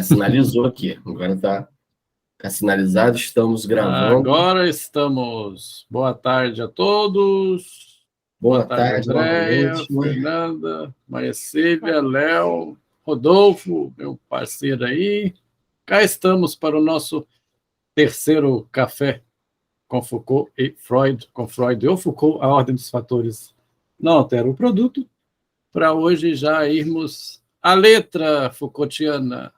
Sinalizou aqui. Agora tá sinalizado, estamos gravando. Agora estamos. Boa tarde a todos. Boa tarde, tarde, Andréia, novamente. Fernanda, Maria Silvia, Léo, Rodolfo, meu parceiro aí. Cá estamos para o nosso terceiro café com Foucault e Freud, com Freud ou Foucault, a ordem dos fatores não altera o produto. Para hoje já irmos à letra Foucaultiana.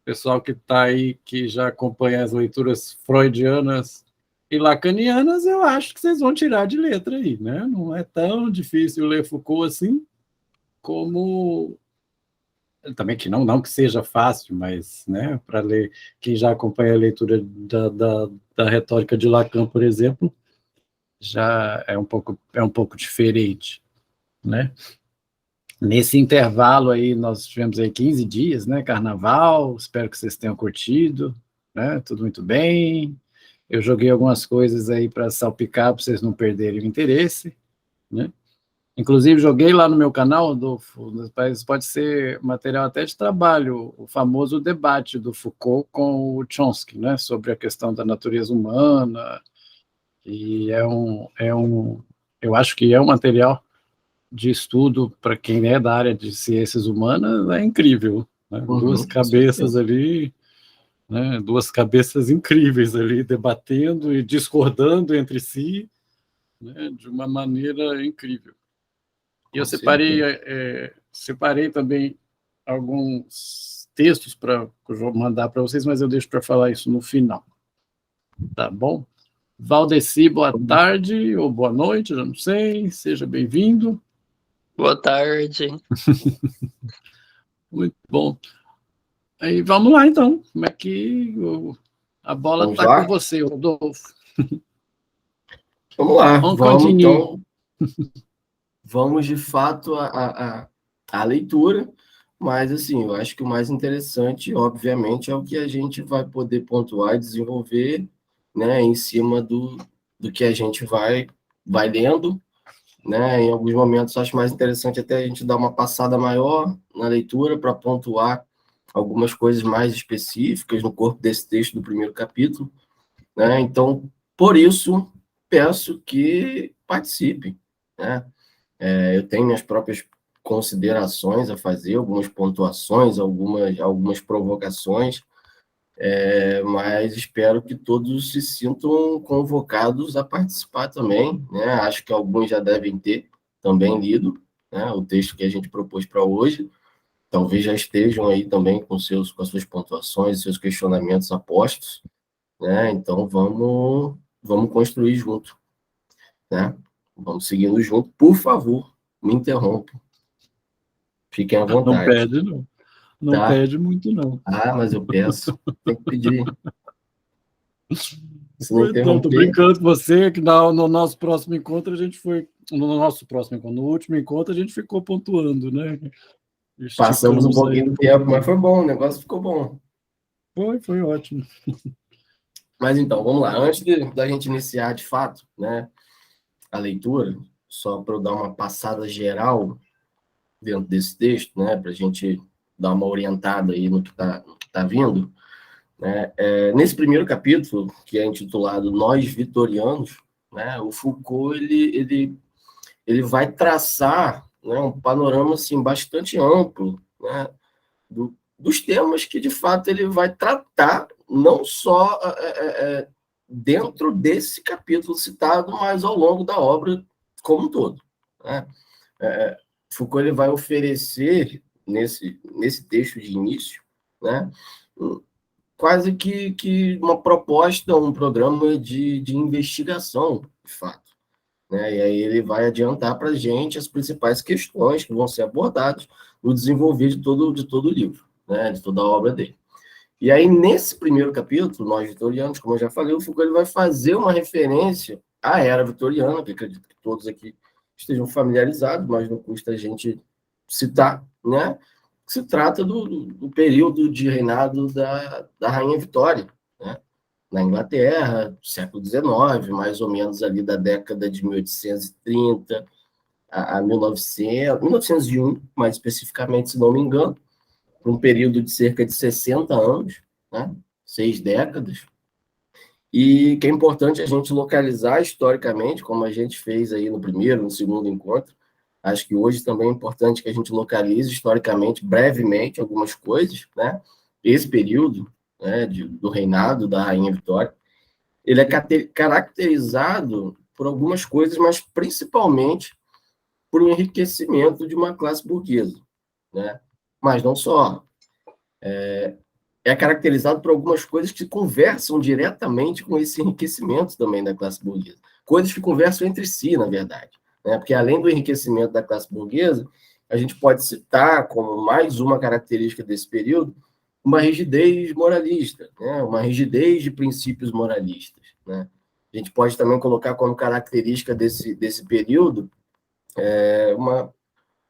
Pessoal que está aí, que já acompanha as leituras freudianas e lacanianas, eu acho que vocês vão tirar de letra aí, né? Não é tão difícil ler Foucault assim, como também que não que seja fácil, mas, né, para ler, quem já acompanha a leitura da retórica de Lacan, por exemplo, já é um pouco diferente, né? Nesse intervalo aí, nós tivemos aí 15 dias, né, carnaval, espero que vocês tenham curtido, né, tudo muito bem. Eu joguei algumas coisas aí para salpicar, para vocês não perderem o interesse, né. Inclusive, joguei lá no meu canal, pode ser material até de trabalho, o famoso debate do Foucault com o Chomsky, né, sobre a questão da natureza humana, e eu acho que é um material de estudo para quem é da área de ciências humanas, é incrível, né? Duas Com cabeças certeza. ali, né? Duas cabeças incríveis ali, debatendo e discordando entre si, né? De uma maneira incrível. E eu Com certeza. separei também alguns textos para que eu vou mandar para vocês, mas eu deixo para falar isso no final. Tá bom? Valdeci, boa tarde ou boa noite, já não sei, seja bem-vindo. Boa tarde. Muito bom. Aí vamos lá, então. Como é que a bola está com você, Rodolfo? Vamos lá, Vamos vamos continuar. então. Vamos de fato à leitura, mas assim, eu acho que o mais interessante, obviamente, é o que a gente vai poder pontuar e desenvolver, né, em cima do que a gente vai lendo, né? Em alguns momentos acho mais interessante até a gente dar uma passada maior na leitura para pontuar algumas coisas mais específicas no corpo desse texto do primeiro capítulo, né? Então, por isso, peço que participem, né? Eu tenho minhas próprias considerações a fazer, algumas pontuações, algumas provocações, mas espero que todos se sintam convocados a participar também, né? Acho que alguns já devem ter também lido, né, o texto que a gente propôs para hoje, talvez já estejam aí também com as suas pontuações, seus questionamentos apostos, né? Então vamos construir junto, né? Vamos seguindo junto. Por favor, me interrompa. Fiquem à Não vontade. pede, não. Não Tá? pede muito, não. Mas eu peço. Tem que pedir. Se não Então, estou interromper, brincando com você, que no nosso próximo encontro a gente foi. No último encontro a gente ficou pontuando, né? passamos um Esticamos aí pouquinho um do tempo, mas pouquinho. foi bom, o negócio ficou bom. Foi ótimo. Mas então, vamos lá. Antes da gente iniciar de fato, né, a leitura, só para eu dar uma passada geral dentro desse texto, né, para a gente dar uma orientada aí no que tá vindo, né, nesse primeiro capítulo, que é intitulado Nós Vitorianos, né, o Foucault ele vai traçar, né, um panorama assim, bastante amplo, né, dos temas que, de fato, ele vai tratar, não só dentro desse capítulo citado, mas ao longo da obra como um todo, né? Foucault ele vai oferecer, nesse texto de início, né, quase que uma proposta, um programa de investigação, de fato, né? E aí ele vai adiantar para a gente as principais questões que vão ser abordadas no desenvolver de todo o livro, né? De toda a obra dele. E aí, nesse primeiro capítulo, Nós Vitorianos, como eu já falei, o Foucault ele vai fazer uma referência à era vitoriana, que acredito que todos aqui estejam familiarizados, mas não custa a gente citar, né? Que se trata do período de reinado da Rainha Vitória, né? Na Inglaterra, século XIX, mais ou menos ali da década de 1830 a 1900, 1901, mais especificamente, se não me engano, por um período de cerca de 60 anos, né? 6 décadas, e que é importante a gente localizar historicamente, como a gente fez aí no primeiro, no segundo encontro. Acho que hoje também é importante que a gente localize historicamente, brevemente, algumas coisas, né? Esse período, né, do reinado da Rainha Vitória, ele é caracterizado por algumas coisas, mas principalmente por um enriquecimento de uma classe burguesa, né? Mas não só. É caracterizado por algumas coisas que conversam diretamente com esse enriquecimento também da classe burguesa. Coisas que conversam entre si, na verdade, né? Porque além do enriquecimento da classe burguesa, a gente pode citar como mais uma característica desse período uma rigidez moralista, né? Uma rigidez de princípios moralistas, né? A gente pode também colocar como característica desse período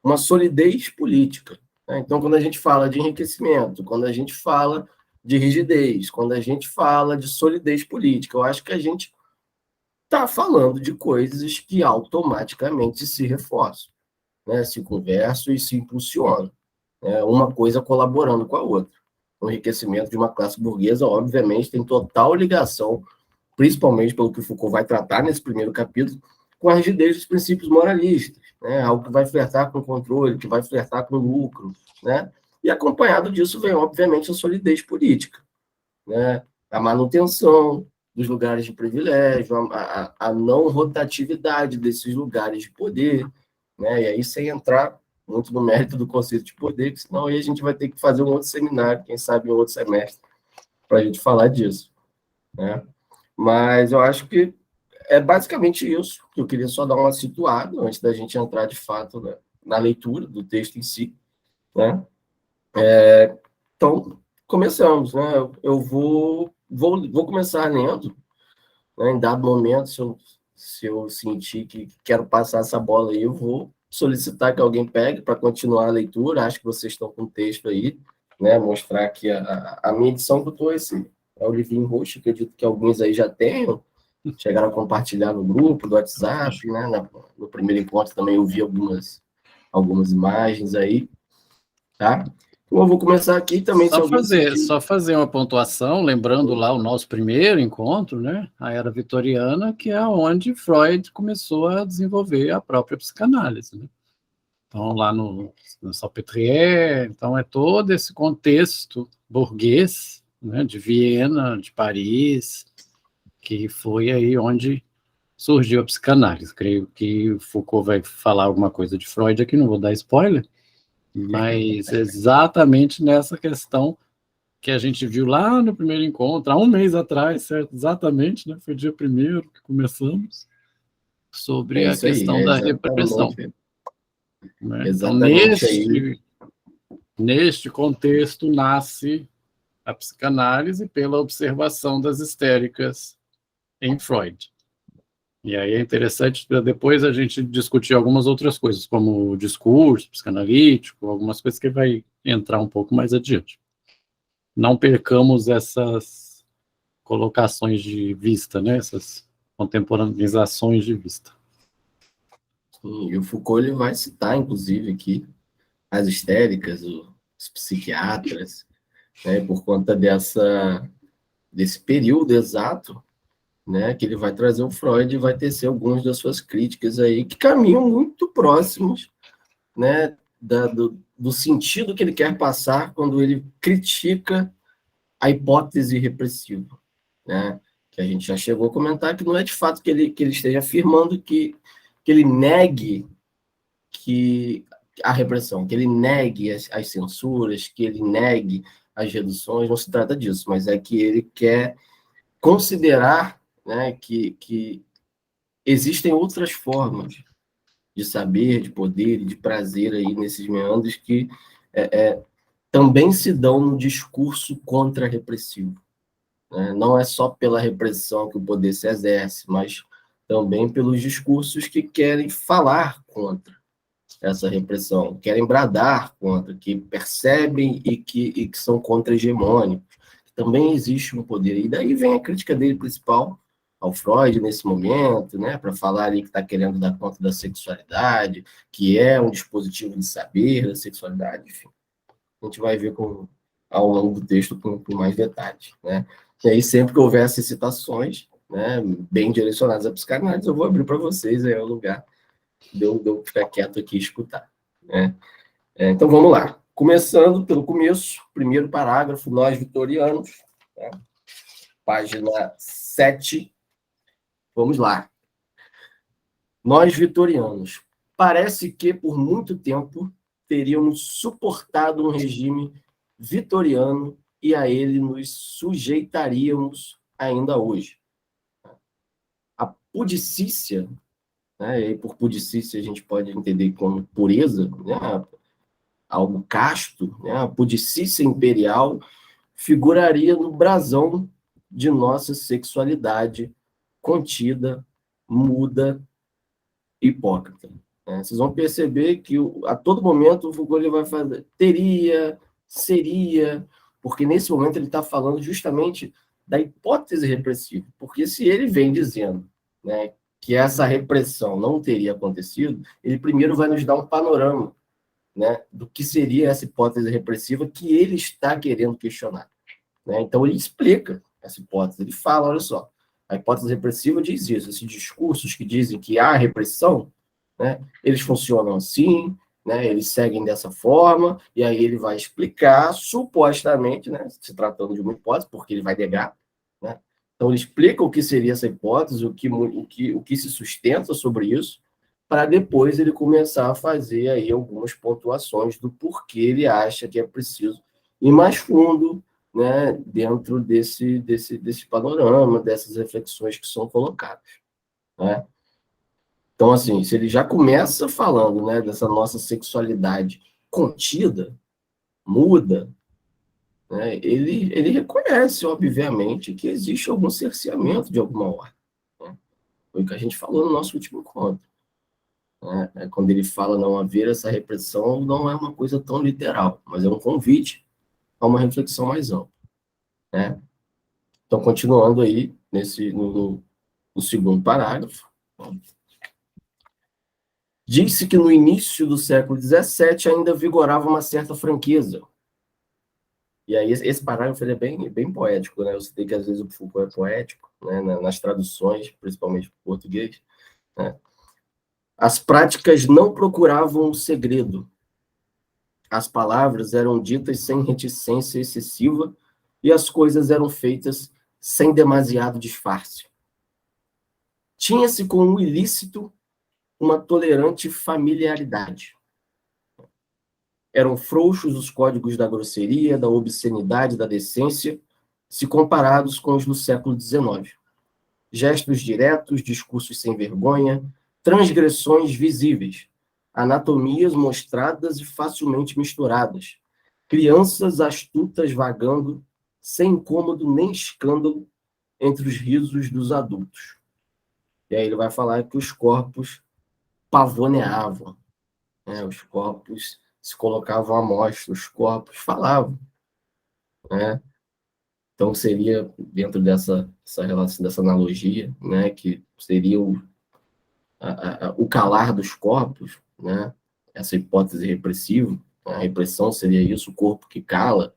uma solidez política, né? Então, quando a gente fala de enriquecimento, quando a gente fala de rigidez, quando a gente fala de solidez política, eu acho que a gente está falando de coisas que automaticamente se reforçam, né? Se conversam e se impulsionam, né? Uma coisa colaborando com a outra. O enriquecimento de uma classe burguesa, obviamente, tem total ligação, principalmente pelo que Foucault vai tratar nesse primeiro capítulo, com a rigidez dos princípios moralistas, né? Algo que vai flertar com o controle, que vai flertar com o lucro, né? E acompanhado disso vem, obviamente, a solidez política, né? A manutenção dos lugares de privilégio, a não rotatividade desses lugares de poder, né? E aí, sem entrar muito no mérito do conceito de poder, que senão aí a gente vai ter que fazer um outro seminário, quem sabe em outro semestre, para a gente falar disso, né? Mas eu acho que é basicamente isso, que eu queria só dar uma situada antes da gente entrar de fato na leitura do texto em si, né? Então, começamos, né? Eu vou começar lendo, né? Em dado momento, se eu sentir que quero passar essa bola aí, eu vou solicitar que alguém pegue para continuar a leitura. Acho que vocês estão com o texto aí, né? Mostrar aqui a minha edição que eu estou, esse é o livrinho roxo, acredito que alguns aí já tenham, chegaram a compartilhar no grupo do WhatsApp, né? No primeiro encontro também eu vi algumas imagens aí, tá? Então, eu vou começar aqui também, se alguém Só fazer uma pontuação, lembrando lá o nosso primeiro encontro, né? A Era Vitoriana, que é onde Freud começou a desenvolver a própria psicanálise, né? Então, lá no Salpêtrière, então é todo esse contexto burguês, né, de Viena, de Paris, que foi aí onde surgiu a psicanálise. Creio que Foucault vai falar alguma coisa de Freud aqui, não vou dar spoiler, mas exatamente nessa questão que a gente viu lá no primeiro encontro, há um mês atrás, certo? Exatamente, né? Foi dia 1º que começamos, sobre a questão da repressão. Né? Então, neste contexto, nasce a psicanálise pela observação das histéricas em Freud. E aí é interessante para depois a gente discutir algumas outras coisas, como o discurso psicanalítico, algumas coisas que vai entrar um pouco mais adiante. Não percamos essas colocações de vista, né? Essas contemporanizações de vista. Sim, e o Foucault ele vai citar, inclusive, aqui as histéricas, os psiquiatras, né, por conta desse período exato, né, que ele vai trazer o Freud e vai tecer algumas das suas críticas aí, que caminham muito próximos, né, do sentido que ele quer passar quando ele critica a hipótese repressiva, né, que a gente já chegou a comentar que não é de fato que ele esteja afirmando que ele negue que a repressão, que ele negue as censuras, que ele negue as reduções, não se trata disso, mas é que ele quer considerar, né, que existem outras formas de saber, de poder e de prazer aí nesses meandros que também se dão no discurso contra-repressivo. Né? Não é só pela repressão que o poder se exerce, mas também pelos discursos que querem falar contra essa repressão, querem bradar contra, que percebem e que são contra-hegemônicos. Também existe um poder. E daí vem a crítica dele principal ao Freud nesse momento, né, para falar ali que está querendo dar conta da sexualidade, que é um dispositivo de saber da sexualidade, enfim. a gente vai ver ao longo do texto com mais detalhes, né? E aí, sempre que houvesse citações, né, bem direcionadas à psicanálise, eu vou abrir para vocês, aí é o lugar de eu ficar quieto aqui e escutar, né? Então, vamos lá. Começando pelo começo, primeiro parágrafo, nós vitorianos, tá? Página 7. Vamos lá. Nós vitorianos, parece que por muito tempo teríamos suportado um regime vitoriano e a ele nos sujeitaríamos ainda hoje. A pudicícia, né, e por pudicícia a gente pode entender como pureza, né, algo casto, né, a pudicícia imperial figuraria no brasão de nossa sexualidade contida, muda, hipócrita. Né? Vocês vão perceber que a todo momento o Foucault ele vai fazer teria, seria, porque nesse momento ele está falando justamente da hipótese repressiva, porque se ele vem dizendo, né, que essa repressão não teria acontecido, ele primeiro vai nos dar um panorama, né, do que seria essa hipótese repressiva que ele está querendo questionar. Né? Então ele explica essa hipótese, ele fala, olha só, a hipótese repressiva diz isso, esses discursos que dizem que há repressão, né, eles funcionam assim, né, eles seguem dessa forma, e aí ele vai explicar, supostamente, né, se tratando de uma hipótese, porque ele vai negar, né, então ele explica o que seria essa hipótese, o que se sustenta sobre isso, para depois ele começar a fazer aí algumas pontuações do porquê ele acha que é preciso ir mais fundo, né, dentro desse panorama, dessas reflexões que são colocadas. Né? Então, assim, se ele já começa falando, né, dessa nossa sexualidade contida, muda, né, ele reconhece, obviamente, que existe algum cerceamento de alguma ordem. Né? Foi o que a gente falou no nosso último encontro. Né? Quando ele fala não haver essa repressão, não é uma coisa tão literal, mas é um convite a uma reflexão mais ampla. Né? Então, continuando aí, no segundo parágrafo, diz-se que no início do século XVII ainda vigorava uma certa franqueza. E aí esse parágrafo ele é bem poético, né? Você tem que, às vezes, o Foucault é poético, né? Nas traduções, principalmente para o português. Né? As práticas não procuravam o segredo. As palavras eram ditas sem reticência excessiva e as coisas eram feitas sem demasiado disfarce. Tinha-se com o ilícito uma tolerante familiaridade. Eram frouxos os códigos da grosseria, da obscenidade, da decência, se comparados com os do século XIX. Gestos diretos, discursos sem vergonha, transgressões visíveis, anatomias mostradas e facilmente misturadas, crianças astutas vagando, sem incômodo nem escândalo, entre os risos dos adultos. E aí ele vai falar que os corpos pavoneavam, né? Os corpos se colocavam à mostra, os corpos falavam. Né? Então, seria, dentro dessa relação, dessa analogia, né, que seria o calar dos corpos, né? Essa hipótese repressiva, a repressão seria isso, o corpo que cala,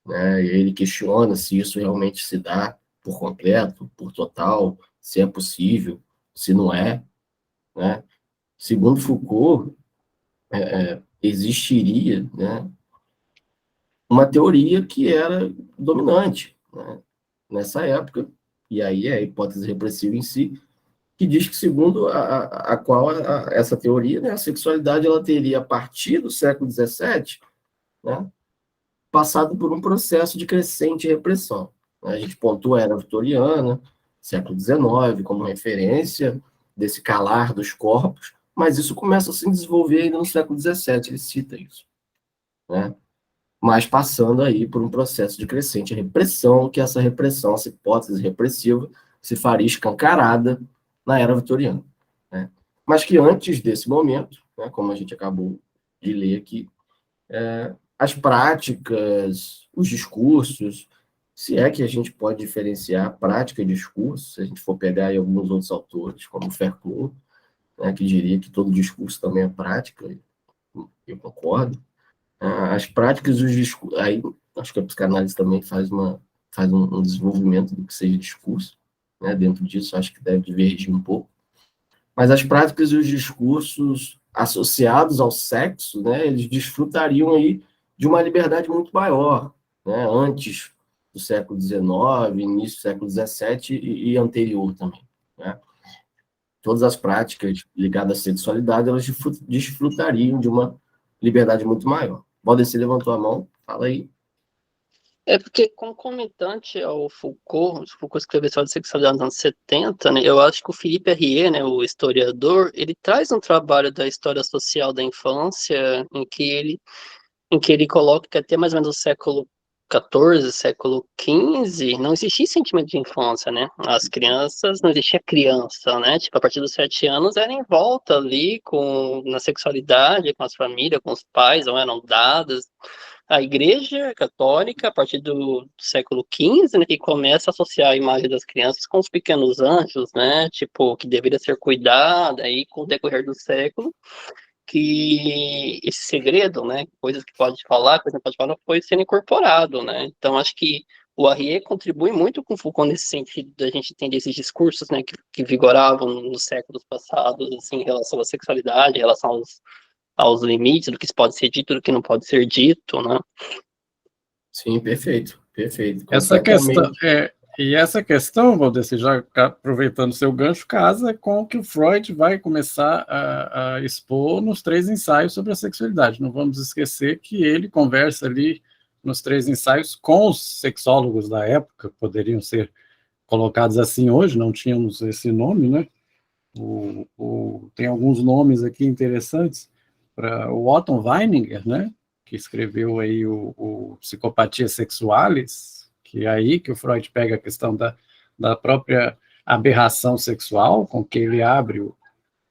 né? E ele questiona se isso realmente se dá por completo, por total, se é possível, se não é. Né? Segundo Foucault, existiria, né, uma teoria que era dominante, né, nessa época, e aí é a hipótese repressiva em si, que diz que, segundo a qual essa teoria, né, a sexualidade ela teria, a partir do século XVII, né, passado por um processo de crescente repressão. A gente pontua a era vitoriana, século XIX, como referência desse calar dos corpos, mas isso começa a se desenvolver ainda no século XVII, ele cita isso. Né? Mas passando aí por um processo de crescente repressão, que essa repressão, essa hipótese repressiva, se faria escancarada na era vitoriana. Né? Mas que antes desse momento, né, como a gente acabou de ler aqui, as práticas, os discursos, se é que a gente pode diferenciar prática e discurso, se a gente for pegar aí alguns outros autores, como Foucault, né, que diria que todo discurso também é prática, eu concordo, As práticas e os discursos, aí acho que a psicanálise também faz um desenvolvimento do que seja discurso, né? Dentro disso, acho que deve divergir um pouco. Mas as práticas e os discursos associados ao sexo, né, eles desfrutariam aí de uma liberdade muito maior, né, antes do século XIX, início do século XVII e anterior também, né? Todas as práticas ligadas à sexualidade, elas desfrutariam de uma liberdade muito maior. Valdeci levantou a mão, fala aí. É porque, concomitante ao Foucault, o Foucault escreveu a história de sexualidade nos anos 70, né, eu acho que o Philippe Herrier, né, o historiador, ele traz um trabalho da história social da infância em que ele coloca que até mais ou menos o século XIV, século XV, não existia sentimento de infância, né? As crianças, não existia criança, né? Tipo, a partir dos 7 anos era em volta ali na sexualidade, com as famílias, com os pais, ou eram dadas. A Igreja Católica, a partir do século XV, né, que começa a associar a imagem das crianças com os pequenos anjos, né? Tipo, que deveria ser cuidada, aí com o decorrer do século que esse segredo, né, coisas que pode falar, coisas que não pode falar, foi sendo incorporado, né? Então, acho que o Arrier contribui muito com Foucault nesse sentido da gente entender esses discursos, né, que vigoravam nos séculos passados, assim, em relação à sexualidade, em relação aos limites do que pode ser dito, do que não pode ser dito, né? Sim, perfeito, perfeito, Essa questão, completamente. e essa questão, Valdeci, já aproveitando seu gancho, casa com o que o Freud vai começar a expor nos 3 ensaios sobre a sexualidade. Não vamos esquecer que ele conversa ali nos 3 ensaios com os sexólogos da época, poderiam ser colocados assim hoje, não tínhamos esse nome, né? Tem alguns nomes aqui interessantes para o Otto Weininger, né? Que escreveu aí o Psicopatia Sexualis, que é aí que o Freud pega a questão da própria aberração sexual, com que ele abre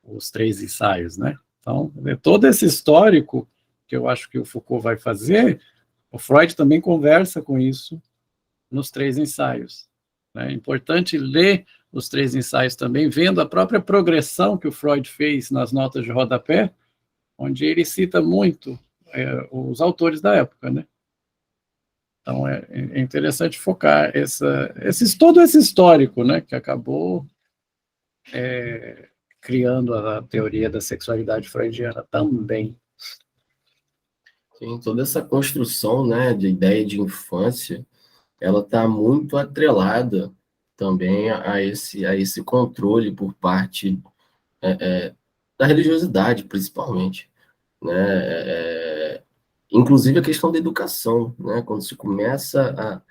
os 3 ensaios, né? Então, todo esse histórico que eu acho que o Foucault vai fazer, o Freud também conversa com isso nos 3 ensaios. É importante ler os 3 ensaios também, vendo a própria progressão que o Freud fez nas notas de rodapé, onde ele cita muito os autores da época, né? Então, é interessante focar todo esse histórico, né, que acabou criando a teoria da sexualidade freudiana também. Sim, toda essa construção, né, de ideia de infância, ela está muito atrelada também a esse controle por parte da religiosidade, principalmente, né? Inclusive a questão da educação, né? Quando se começa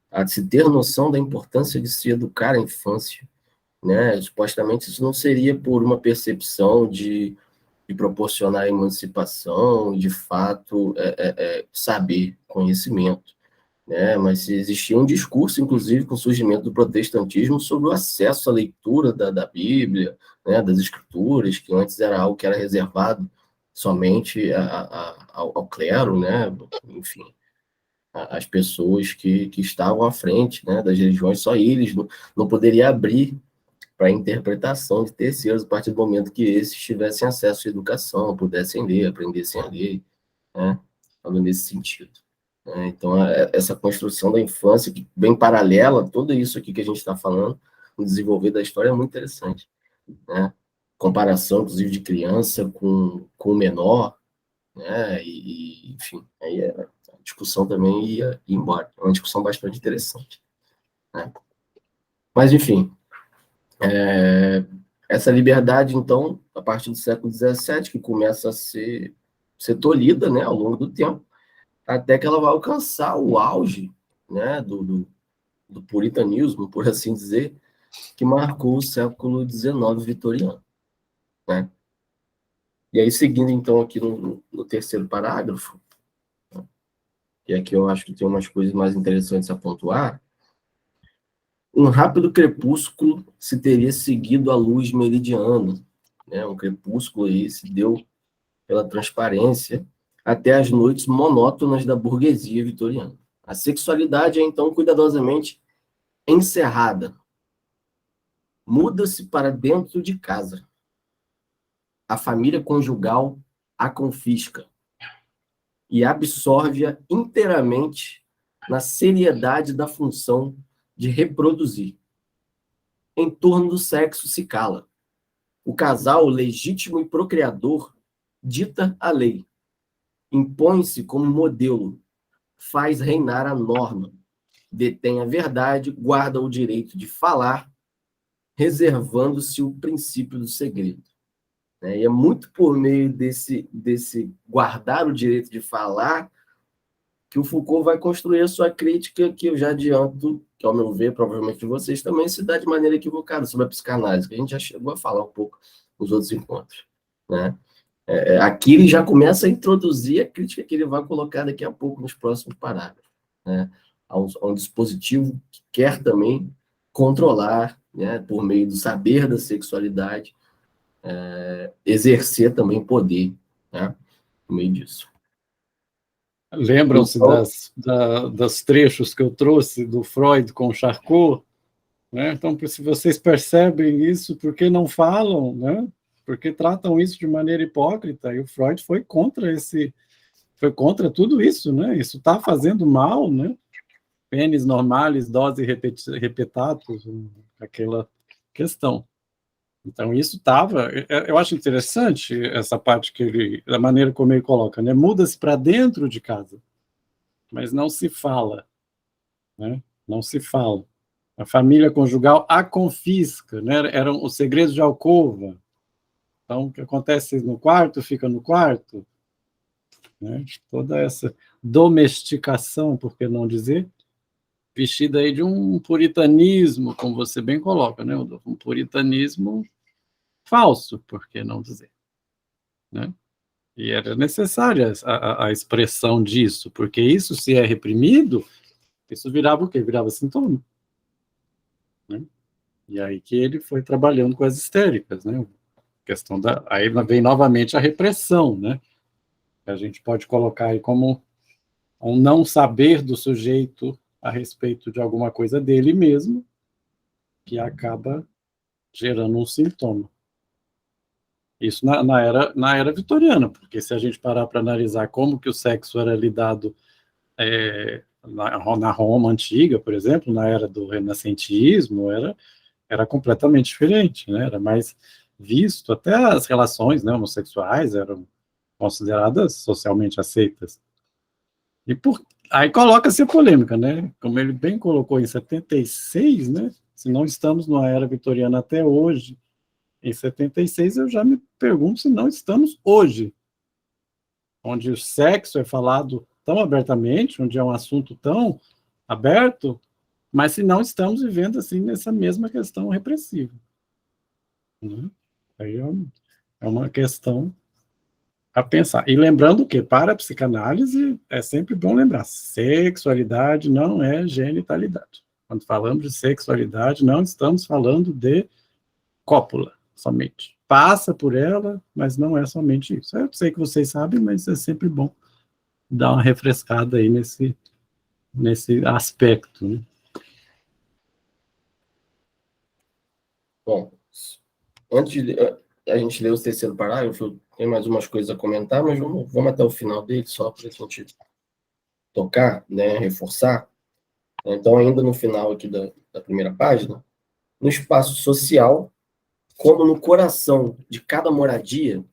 a se ter noção da importância de se educar a infância, né? Supostamente isso não seria por uma percepção de proporcionar emancipação, de fato, saber, conhecimento, né? Mas existia um discurso, inclusive, com o surgimento do protestantismo sobre o acesso à leitura da Bíblia, né? Das Escrituras, que antes era algo que era reservado somente ao clero, né? Enfim, as pessoas que estavam à frente, né, das religiões, só eles não poderiam abrir para a interpretação de terceiros a partir do momento que esses tivessem acesso à educação, pudessem ler, aprendessem a ler, né, falando nesse sentido. Então, essa construção da infância, que bem paralela, tudo isso aqui que a gente está falando, o desenvolver da história é muito interessante, né? Comparação, inclusive, de criança com menor, né? Enfim, aí a discussão também ia embora. É uma discussão bastante interessante, né? Mas, enfim, essa liberdade, então, a partir do século XVII, que começa a ser tolhida, né, ao longo do tempo, até que ela vai alcançar o auge, né, do puritanismo, por assim dizer, que marcou o século XIX vitoriano, né? E aí, seguindo, então, aqui no terceiro parágrafo, e aqui eu acho que tem umas coisas mais interessantes a pontuar, um rápido crepúsculo se teria seguido a luz meridiana, né? Um crepúsculo aí se deu pela transparência até as noites monótonas da burguesia vitoriana. A sexualidade é, então, cuidadosamente encerrada. Muda-se para dentro de casa. A família conjugal a confisca. e absorve-a inteiramente na seriedade da função de reproduzir. Em torno do sexo se cala. O casal legítimo e procriador dita a lei, impõe-se como modelo, faz reinar a norma, detém a verdade, guarda o direito de falar, reservando-se o princípio do segredo. E é muito por meio desse guardar o direito de falar que o Foucault vai construir a sua crítica, que eu já adianto, que ao meu ver, provavelmente de vocês também, se dá de maneira equivocada sobre a psicanálise, que a gente já chegou a falar um pouco nos outros encontros. Né? Aqui ele já começa a introduzir a crítica que ele vai colocar daqui a pouco nos próximos parágrafos. Né? A um dispositivo que quer também controlar, né, por meio do saber da sexualidade, exercer também poder, né, por meio disso. Lembram-se Então, das trechos que eu trouxe do Freud com Charcot? Né? Então, se vocês percebem isso, por que não falam? Né? Porque tratam isso de maneira hipócrita, e o Freud foi contra tudo isso, né? Isso está fazendo mal, né? Penis normalis, dose repetatus, aquela questão. Então, isso estava... Eu acho interessante essa parte da maneira como ele coloca, né? Muda-se para dentro de casa, mas não se fala, né? Não se fala. A família conjugal a confisca, né? Eram os segredos de alcova. Então, o que acontece no quarto, fica no quarto. Né? Toda essa domesticação, por que não dizer, vestida aí de um puritanismo, como você bem coloca, né? Um puritanismo falso, por que não dizer? Né? E era necessária a expressão disso, porque isso, se é reprimido, isso virava o quê? Virava sintoma. Né? E aí que ele foi trabalhando com as histéricas, né? Aí vem novamente a repressão, né? A gente pode colocar aí como um não saber do sujeito a respeito de alguma coisa dele mesmo, que acaba gerando um sintoma. Isso na era vitoriana, porque se a gente parar para analisar como que o sexo era lidado na Roma antiga, por exemplo, na era do renascentismo, era completamente diferente, né? Era mais visto, até as relações, né, homossexuais eram consideradas socialmente aceitas. Aí coloca-se a polêmica, né? Como ele bem colocou em 76, né? Se não estamos numa era vitoriana até hoje, em 76 eu já me pergunto se não estamos hoje, onde o sexo é falado tão abertamente, onde é um assunto tão aberto, mas se não estamos vivendo assim nessa mesma questão repressiva. Né? Aí é uma questão a pensar. E lembrando que, para a psicanálise, é sempre bom lembrar, sexualidade não é genitalidade. Quando falamos de sexualidade, não estamos falando de cópula, somente. Passa por ela, mas não é somente isso. Eu sei que vocês sabem, mas é sempre bom dar uma refrescada aí nesse aspecto. Né? Bom, antes de a gente ler o terceiro parágrafo, tem mais umas coisas a comentar, mas vamos até o final dele, só para a gente tocar, né, reforçar. Então, ainda no final aqui da primeira página, no espaço social, como no coração de cada moradia,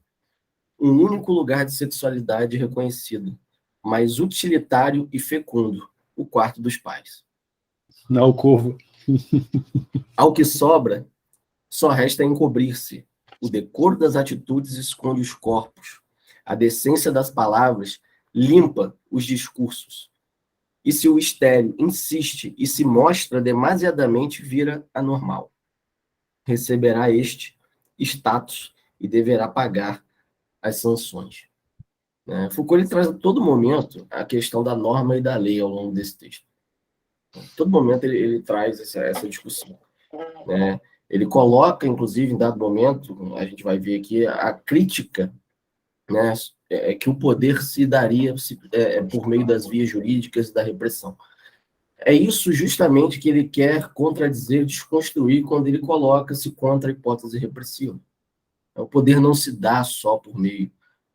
um único lugar de sexualidade reconhecido, mas utilitário e fecundo, o quarto dos pais. Na alcova. Ao que sobra, só resta encobrir-se. O decoro das atitudes esconde os corpos. A decência das palavras limpa os discursos. E se o estéril insiste e se mostra demasiadamente, vira anormal. Receberá este status e deverá pagar as sanções. Foucault ele traz a todo momento a questão da norma e da lei ao longo desse texto. A todo momento ele traz essa discussão. Né? Ele coloca, inclusive, em dado momento, a gente vai ver aqui, a crítica, né, que o poder se daria por meio das vias jurídicas e da repressão. É isso justamente que ele quer contradizer, desconstruir, quando ele coloca-se contra a hipótese repressiva. O poder não se dá só por meio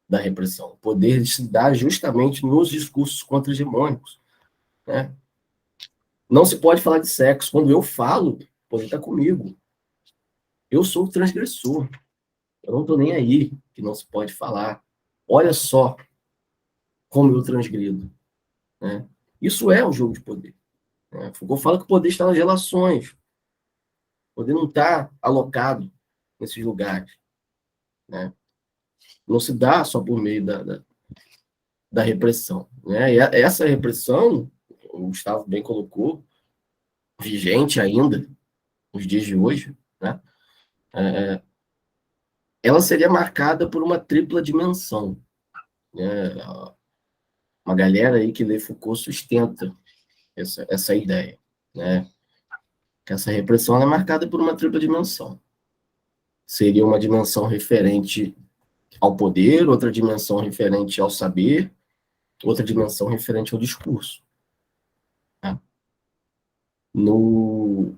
da repressão. O poder se dá justamente nos discursos contra-hegemônicos, né? Não se pode falar de sexo. Quando eu falo, o poder está comigo. Eu sou o transgressor. Eu não estou nem aí que não se pode falar. Olha só como eu transgrido, né? Isso é o jogo de poder, né? Foucault fala que o poder está nas relações. O poder não está alocado nesses lugares, né? Não se dá só por meio da repressão, né? E essa repressão, o Gustavo bem colocou, vigente ainda nos dias de hoje, né? Ela seria marcada por uma tripla dimensão, né? Uma galera aí que lê Foucault sustenta essa ideia, né? Que essa repressão é marcada por uma tripla dimensão. Seria uma dimensão referente ao poder, outra dimensão referente ao saber, outra dimensão referente ao discurso, né? No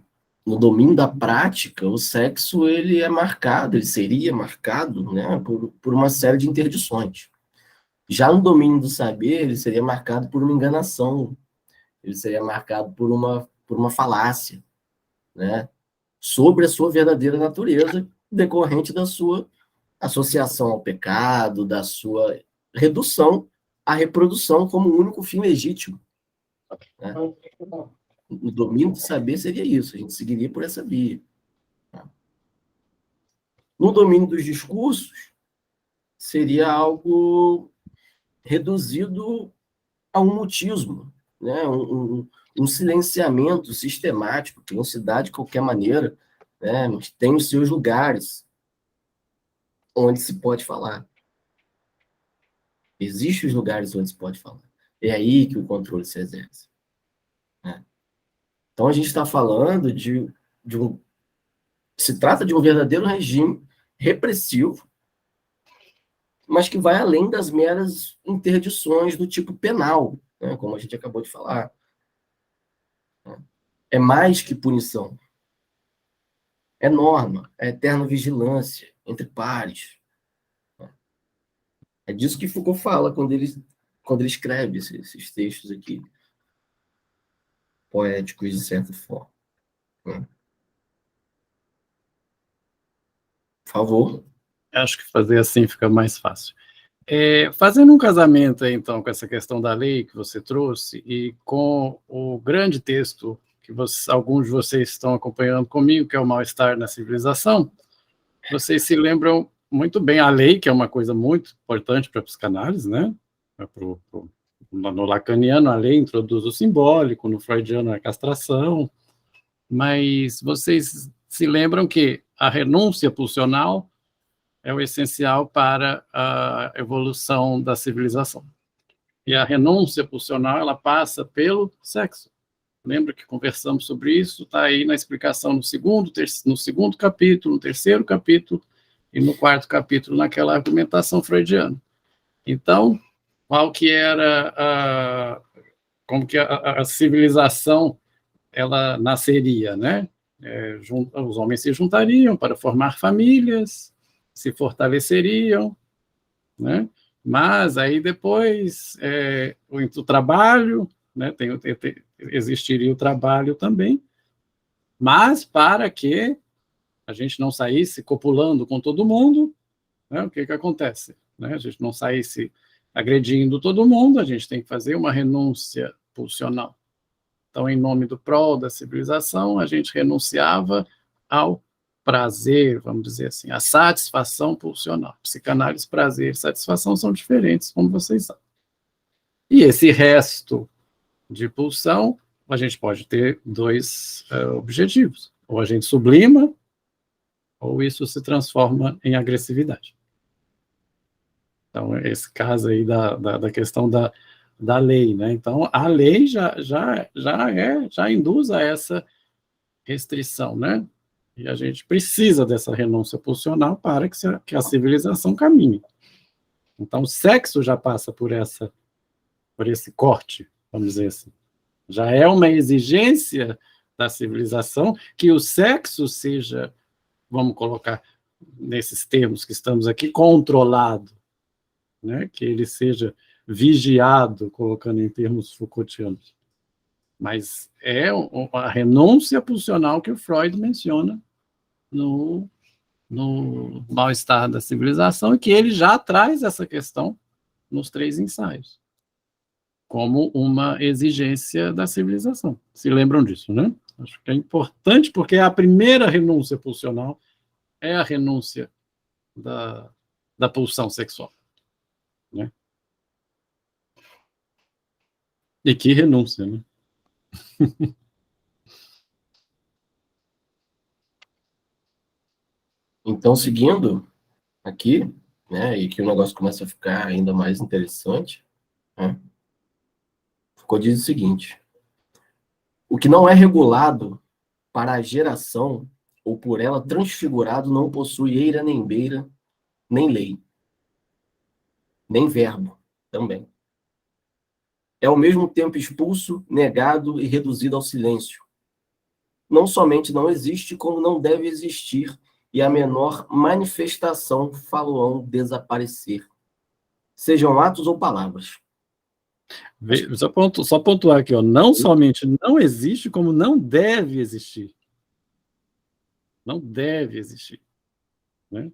domínio da prática, o sexo ele é marcado, ele seria marcado, né, por uma série de interdições. Já no domínio do saber, ele seria marcado por uma enganação, ele seria marcado por uma falácia, né, sobre a sua verdadeira natureza, decorrente da sua associação ao pecado, da sua redução à reprodução como o único fim legítimo, né? O domínio do saber seria isso, a gente seguiria por essa via. No domínio dos discursos, seria algo reduzido a um mutismo, né? Um silenciamento sistemático, que não se dá de qualquer maneira, né? Mas tem os seus lugares onde se pode falar. Existem os lugares onde se pode falar. É aí que o controle se exerce, né? Então, a gente está falando de um... Se trata de um verdadeiro regime repressivo, mas que vai além das meras interdições do tipo penal, né, como a gente acabou de falar. É mais que punição. É norma, é eterna vigilância entre pares. É disso que Foucault fala quando ele escreve esses textos aqui, poéticos, de certa forma. Por favor. Acho que fazer assim fica mais fácil. Fazendo um casamento, então, com essa questão da lei que você trouxe e com o grande texto que alguns de vocês estão acompanhando comigo, que é o Mal-Estar na Civilização, vocês se lembram muito bem a lei, que é uma coisa muito importante para a psicanálise, né? No lacaniano, a lei introduz o simbólico, no freudiano, a castração, mas vocês se lembram que a renúncia pulsional é o essencial para a evolução da civilização. E a renúncia pulsional, ela passa pelo sexo. Lembra que conversamos sobre isso? Está aí na explicação no segundo capítulo, no terceiro capítulo e no quarto capítulo, naquela argumentação freudiana. Então, qual que era como que a civilização ela nasceria, né? Os homens se juntariam para formar famílias, se fortaleceriam, né? Mas aí depois o trabalho, né? Existiria o trabalho também, mas para que a gente não saísse copulando com todo mundo, né? O que acontece? Né? A gente não saísse agredindo todo mundo, a gente tem que fazer uma renúncia pulsional. Então, em nome do prol da civilização, a gente renunciava ao prazer, vamos dizer assim, a satisfação pulsional. Psicanálise, prazer e satisfação são diferentes, como vocês sabem. E esse resto de pulsão, a gente pode ter dois objetivos. Ou a gente sublima, ou isso se transforma em agressividade. Então, esse caso aí da questão da lei, né? Então, a lei já induz a essa restrição, né? E a gente precisa dessa renúncia pulsional para que a civilização caminhe. Então, o sexo já passa por esse corte, vamos dizer assim. Já é uma exigência da civilização que o sexo seja, vamos colocar nesses termos que estamos aqui, controlado. né, que ele seja vigiado, colocando em termos Foucaultianos. Mas é a renúncia pulsional que o Freud menciona no Mal-Estar da Civilização, e que ele já traz essa questão nos 3 ensaios, como uma exigência da civilização. Se lembram disso, né? Acho que é importante, porque a primeira renúncia pulsional é a renúncia da pulsão sexual. Né? E que renúncia, né? Então, seguindo aqui, né, e que o negócio começa a ficar ainda mais interessante, né, Foucault diz o seguinte: o que não é regulado para a geração, ou por ela transfigurado, não possui eira nem beira, nem lei, nem verbo também. É ao mesmo tempo expulso, negado e reduzido ao silêncio. Não somente não existe, como não deve existir, e a menor manifestação faloão desaparecer, sejam atos ou palavras. Só pontuar aqui, ó, não somente não existe, como não deve existir. Não deve existir. Né?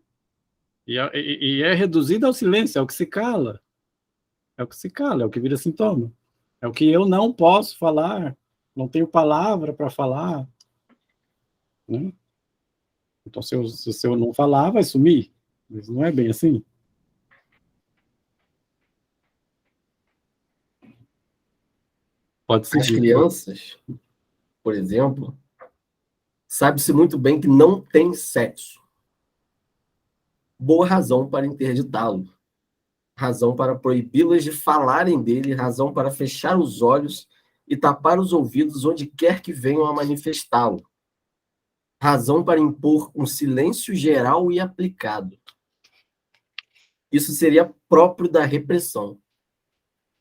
E é reduzido ao silêncio, é o que se cala. É o que se cala, é o que vira sintoma. É o que eu não posso falar, não tenho palavra para falar. Né? Então, se eu não falar, vai sumir. Mas não é bem assim. Pode seguir. As crianças, por exemplo, sabe-se muito bem que não tem sexo. Boa razão para interditá-lo. Razão para proibi-las de falarem dele, razão para fechar os olhos e tapar os ouvidos onde quer que venham a manifestá-lo. Razão para impor um silêncio geral e aplicado. Isso seria próprio da repressão,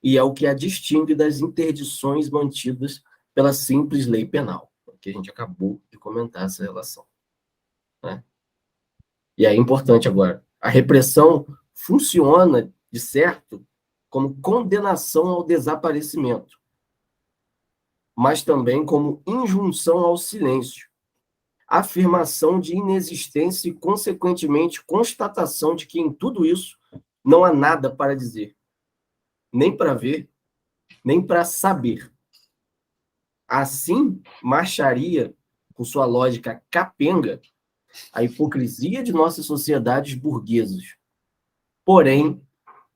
e é o que a distingue das interdições mantidas pela simples lei penal, que a gente acabou de comentar essa relação. Né? E é importante agora, a repressão funciona, de certo, como condenação ao desaparecimento, mas também como injunção ao silêncio, afirmação de inexistência e, consequentemente, constatação de que em tudo isso não há nada para dizer, nem para ver, nem para saber. Assim, marcharia, com sua lógica capenga, a hipocrisia de nossas sociedades burguesas, porém,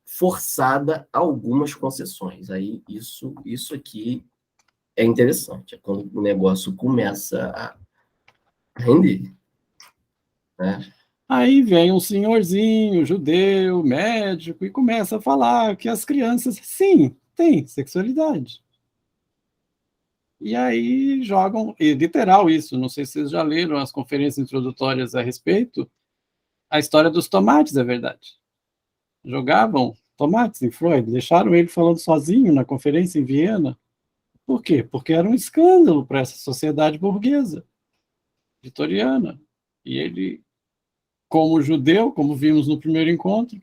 forçada a algumas concessões. Aí, isso aqui é interessante, é quando o negócio começa a render. Né? Aí vem um senhorzinho, judeu, médico, e começa a falar que as crianças, sim, têm sexualidade. E aí jogam, e literal isso, não sei se vocês já leram as conferências introdutórias a respeito, a história dos tomates, é verdade. Jogavam tomates em Freud, deixaram ele falando sozinho na conferência em Viena. Por quê? Porque era um escândalo para essa sociedade burguesa, vitoriana. E ele, como judeu, como vimos no primeiro encontro,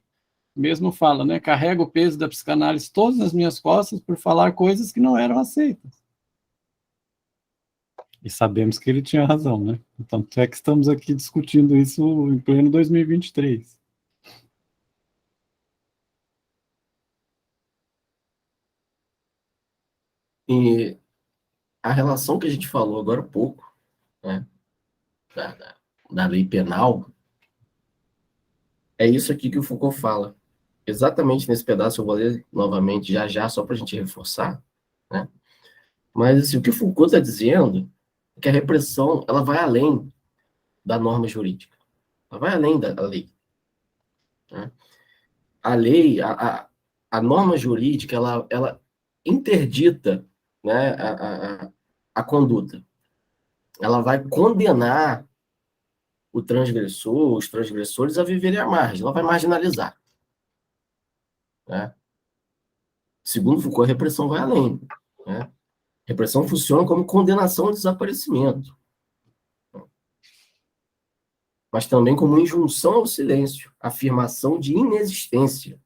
mesmo fala, né, carrega o peso da psicanálise todas nas minhas costas por falar coisas que não eram aceitas. E sabemos que ele tinha razão, né? Então, é que estamos aqui discutindo isso em pleno 2023. E a relação que a gente falou agora há pouco, né, da lei penal, é isso aqui que o Foucault fala. Exatamente nesse pedaço, eu vou ler novamente já, só para a gente reforçar. Né? Mas assim, o que o Foucault está dizendo é que a repressão ela vai além da norma jurídica. Ela vai além da lei. Né? A lei, a norma jurídica, ela interdita, né, a conduta. Ela vai condenar o transgressor, os transgressores a viverem à margem. Ela vai marginalizar. Né? Segundo Foucault, a repressão vai além. Né? Repressão funciona como condenação ao desaparecimento, mas também como injunção ao silêncio, afirmação de inexistência.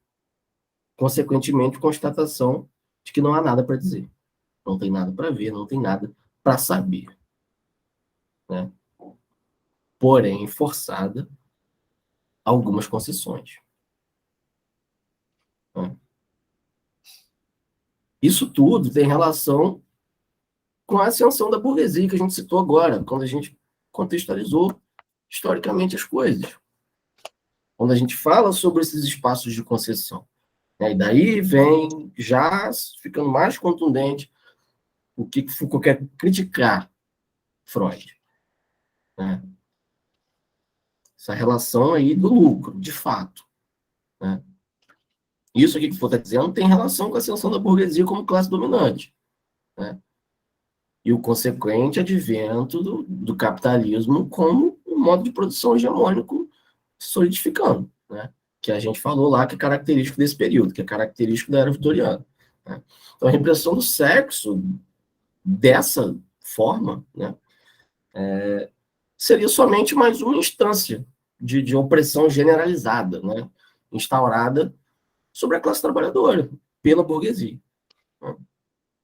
consequentemente, constatação de que não há nada para dizer. Não tem nada para ver, não tem nada para saber. Né? Porém, forçada algumas concessões. Né? Isso tudo tem relação com a ascensão da burguesia que a gente citou agora, quando a gente contextualizou historicamente as coisas. Quando a gente fala sobre esses espaços de concessão. Né? E daí vem, já ficando mais contundente, o que Foucault quer criticar Freud. Né? Essa relação aí do lucro, de fato. Né? Isso aqui que Foucault está dizendo tem relação com a ascensão da burguesia como classe dominante. Né? E o consequente advento do capitalismo como um modo de produção hegemônico solidificando, né? Que a gente falou lá que é característico desse período, que é característico da era vitoriana. Né? Então, a repressão do sexo, dessa forma, né, seria somente mais uma instância de opressão generalizada, né, instaurada sobre a classe trabalhadora, pela burguesia. Né?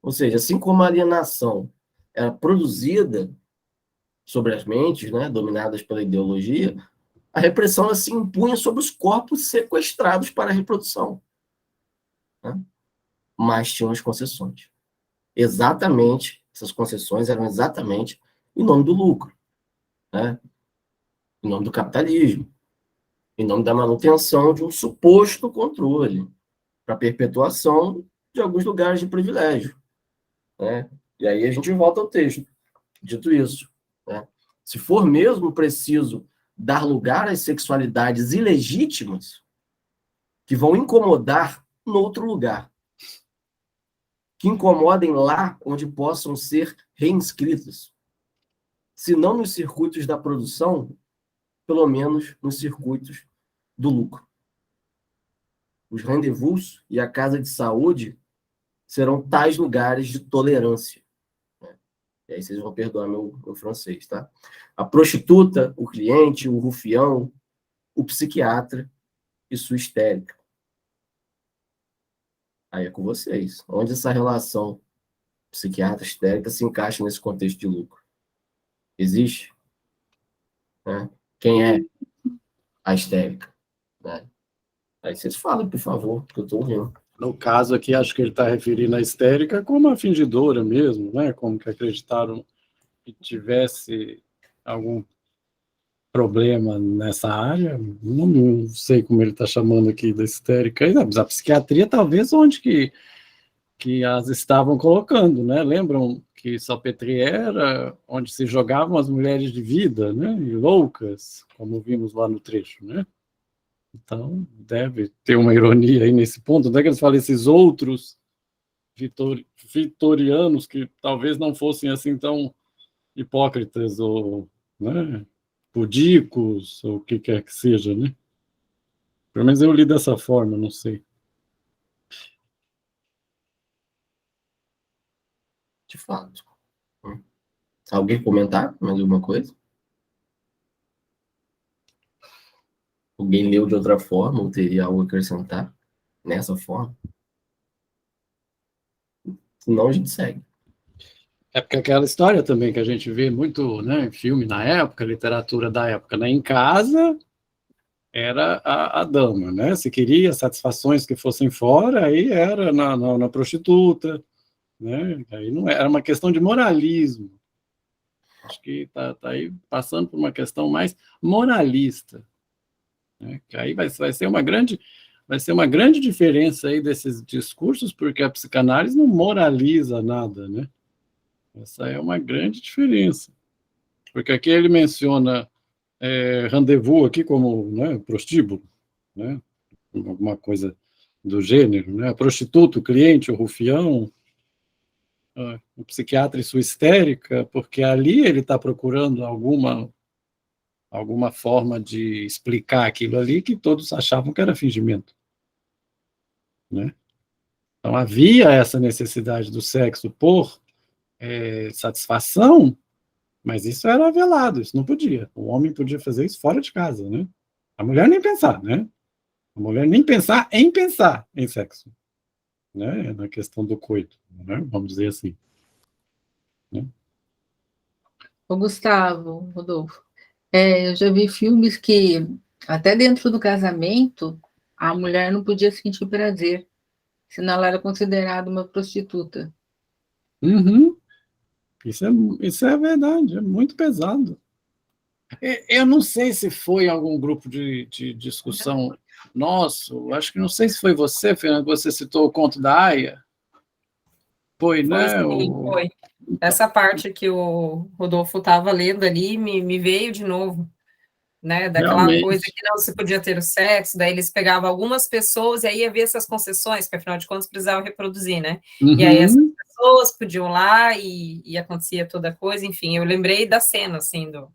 Ou seja, assim como a alienação era produzida sobre as mentes, né, dominadas pela ideologia, a repressão ela se impunha sobre os corpos sequestrados para a reprodução. Né? Mas tinham as concessões. Exatamente, essas concessões eram exatamente em nome do lucro, né? Em nome do capitalismo, em nome da manutenção de um suposto controle, para perpetuação de alguns lugares de privilégio. Né? E aí a gente volta ao texto. Dito isso, né? Se for mesmo preciso dar lugar às sexualidades ilegítimas que vão incomodar no outro lugar, que incomodem lá onde possam ser reinscritas, se não nos circuitos da produção, pelo menos nos circuitos do lucro. Os rendezvous e a casa de saúde serão tais lugares de tolerância. E aí vocês vão perdoar meu francês, tá? A prostituta, o cliente, o rufião, o psiquiatra e sua histérica. Aí é com vocês. Onde essa relação psiquiatra-histérica se encaixa nesse contexto de lucro? Existe? Né? Quem é a histérica? Né? Aí vocês falam, por favor, que eu estou ouvindo. No caso aqui, acho que ele está referindo a histérica como a fingidora mesmo, né? Como que acreditaram que tivesse algum problema nessa área. Não sei como ele está chamando aqui da histérica. Mas a psiquiatria, talvez, onde que as estavam colocando, né? Lembram que Salpêtrière era onde se jogavam as mulheres de vida, né? E loucas, como vimos lá no trecho, né? Então, deve ter uma ironia aí nesse ponto. Onde é que eles falam esses outros vitorianos que talvez não fossem assim tão hipócritas ou, né, pudicos, ou o que quer que seja, né? Pelo menos eu li dessa forma, não sei. De fato. Alguém comentar mais alguma coisa? Alguém leu de outra forma ou teria algo a acrescentar nessa forma? Senão a gente segue. É porque aquela história também que a gente vê muito, né, em filme na época, literatura da época, né? Em casa era a dama, né? Se queria satisfações que fossem fora, aí era na prostituta, né? Aí não era uma questão de moralismo. Acho que tá aí passando por uma questão mais moralista, né? Que aí vai ser uma grande diferença aí desses discursos, porque a psicanálise não moraliza nada, né? Essa é uma grande diferença. Porque aqui ele menciona rendezvous aqui como, né, prostíbulo, né? Alguma coisa do gênero, né? A prostituta, o cliente, o rufião, o psiquiatra e sua histérica, porque ali ele está procurando alguma forma de explicar aquilo ali que todos achavam que era fingimento, né? Então havia essa necessidade do sexo por satisfação, mas isso era velado, isso não podia. O homem podia fazer isso fora de casa, né? A mulher nem pensar, né? A mulher nem pensar em sexo, né? Na questão do coito, né? Vamos dizer assim. Né? Ô, Gustavo, Rodolfo, eu já vi filmes que, até dentro do casamento, a mulher não podia sentir prazer, senão ela era considerada uma prostituta. Uhum. Isso é verdade, é muito pesado. Eu não sei se foi algum grupo de discussão nosso, acho que não sei se foi você, Fernando, que você citou o conto da Aya. Foi, Foi, né? sim, foi. Essa parte que o Rodolfo estava lendo ali me veio de novo, né? Daquela coisa Realmente. que não se podia ter o sexo, daí eles pegavam algumas pessoas e aí ia ver essas concessões, porque afinal de contas precisavam reproduzir, né? E aí essas Uhum. pessoas podiam lá e acontecia toda coisa, enfim, eu lembrei da cena, assim, do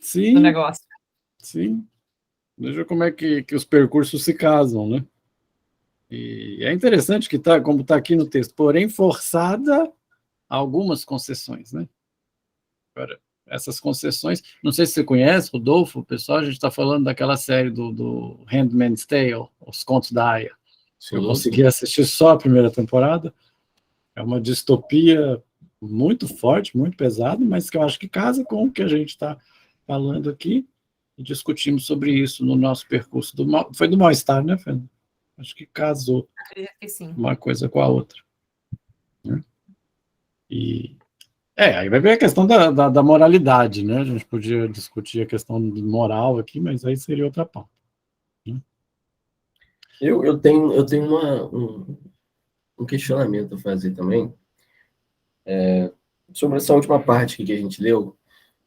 Sim, negócio. sim. Veja como é que os percursos se casam, né? E é interessante que tá, como está aqui no texto, porém forçada algumas concessões, né? Agora, essas concessões, não sei se você conhece, Rodolfo, pessoal, a gente está falando daquela série do Handmaid's Tale, Os Contos da Aya. Eu consegui assistir só a primeira temporada. É uma distopia muito forte, muito pesada, mas que eu acho que casa com o que a gente está falando aqui. E discutimos sobre isso no nosso percurso do mal. Foi do mal-estar, né, Fernando? Acho que casou Acredito que sim. uma coisa com a outra. Né? E aí vai ver a questão da moralidade, né? A gente podia discutir a questão moral aqui, mas aí seria outra pauta. Né? Eu tenho um questionamento a fazer também sobre essa última parte que a gente leu.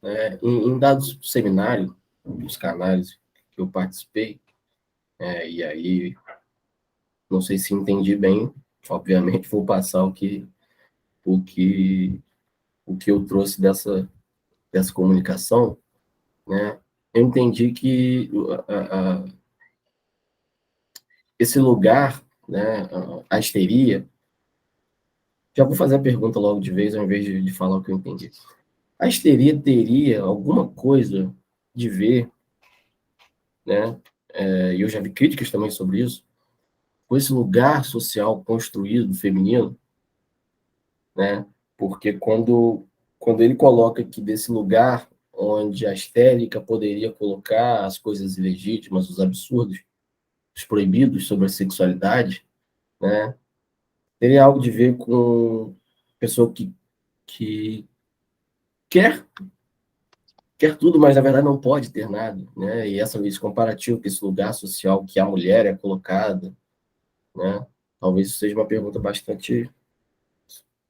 Né? Em dados seminário, dos canais que eu participei, e aí não sei se entendi bem, obviamente vou passar o que, o que eu trouxe dessa comunicação, né? Eu entendi que esse lugar, né, a histeria, já vou fazer a pergunta logo de vez, ao invés de falar o que eu entendi. A histeria teria alguma coisa de ver, né, e eu já vi críticas também sobre isso, com esse lugar social construído feminino, né? Porque quando ele coloca que desse lugar onde a histérica poderia colocar as coisas ilegítimas, os absurdos, os proibidos sobre a sexualidade, né? Teria algo de ver com pessoa que quer tudo, mas na verdade não pode ter nada, né? E esse comparativo com esse lugar social que a mulher é colocada, né? Talvez isso seja uma pergunta bastante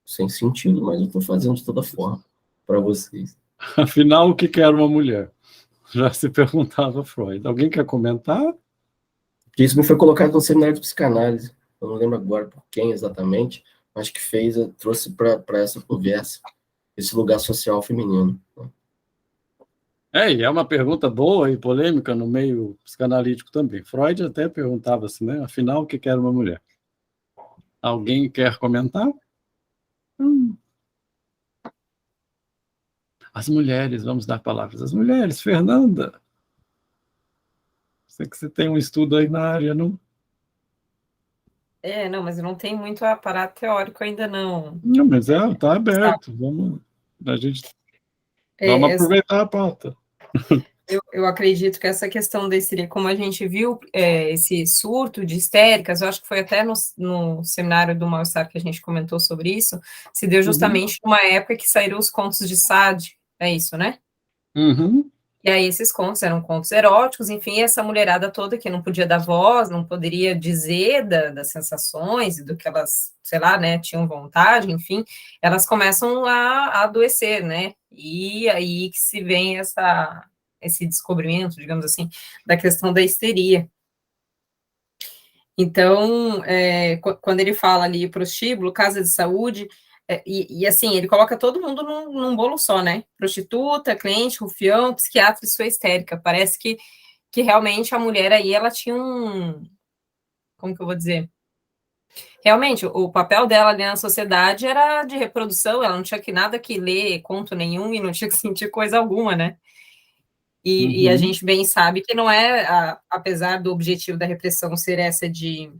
sem sentido, mas eu estou fazendo de toda forma para vocês. Afinal, o que era uma mulher? Já se perguntava Freud. Alguém quer comentar? Porque isso me foi colocado no seminário de psicanálise. Eu não lembro agora por quem exatamente, mas que trouxe para essa conversa esse lugar social feminino. E é uma pergunta boa e polêmica no meio psicanalítico também. Freud até perguntava assim, né? Afinal, o que era uma mulher? Alguém quer comentar? As mulheres, vamos dar palavras às mulheres. Fernanda, sei que você tem um estudo aí na área, não? Não, mas eu não tenho muito aparato teórico ainda, não. Não, mas está aberto. Vamos aproveitar a pauta. Eu acredito que essa questão da histeria, como a gente viu, esse surto de histéricas, eu acho que foi até no seminário do mal-estar que a gente comentou sobre isso, se deu justamente numa época que saíram os contos de Sade, é isso, né? Uhum. E aí esses contos eram contos eróticos, enfim, essa mulherada toda que não podia dar voz, não poderia dizer das sensações e do que elas, sei lá, né, tinham vontade, enfim, elas começam a adoecer, né? E aí que se vem esse descobrimento, digamos assim, da questão da histeria. Então, quando ele fala ali prostíbulo, casa de saúde, e assim, ele coloca todo mundo num bolo só, né? Prostituta, cliente, rufião, psiquiatra e sua histérica. Parece que realmente a mulher aí, ela tinha como que eu vou dizer? Realmente, o papel dela ali na sociedade era de reprodução, ela não tinha nada que ler conto nenhum e não tinha que sentir coisa alguma, né? E a gente bem sabe que não é, apesar do objetivo da repressão ser essa de,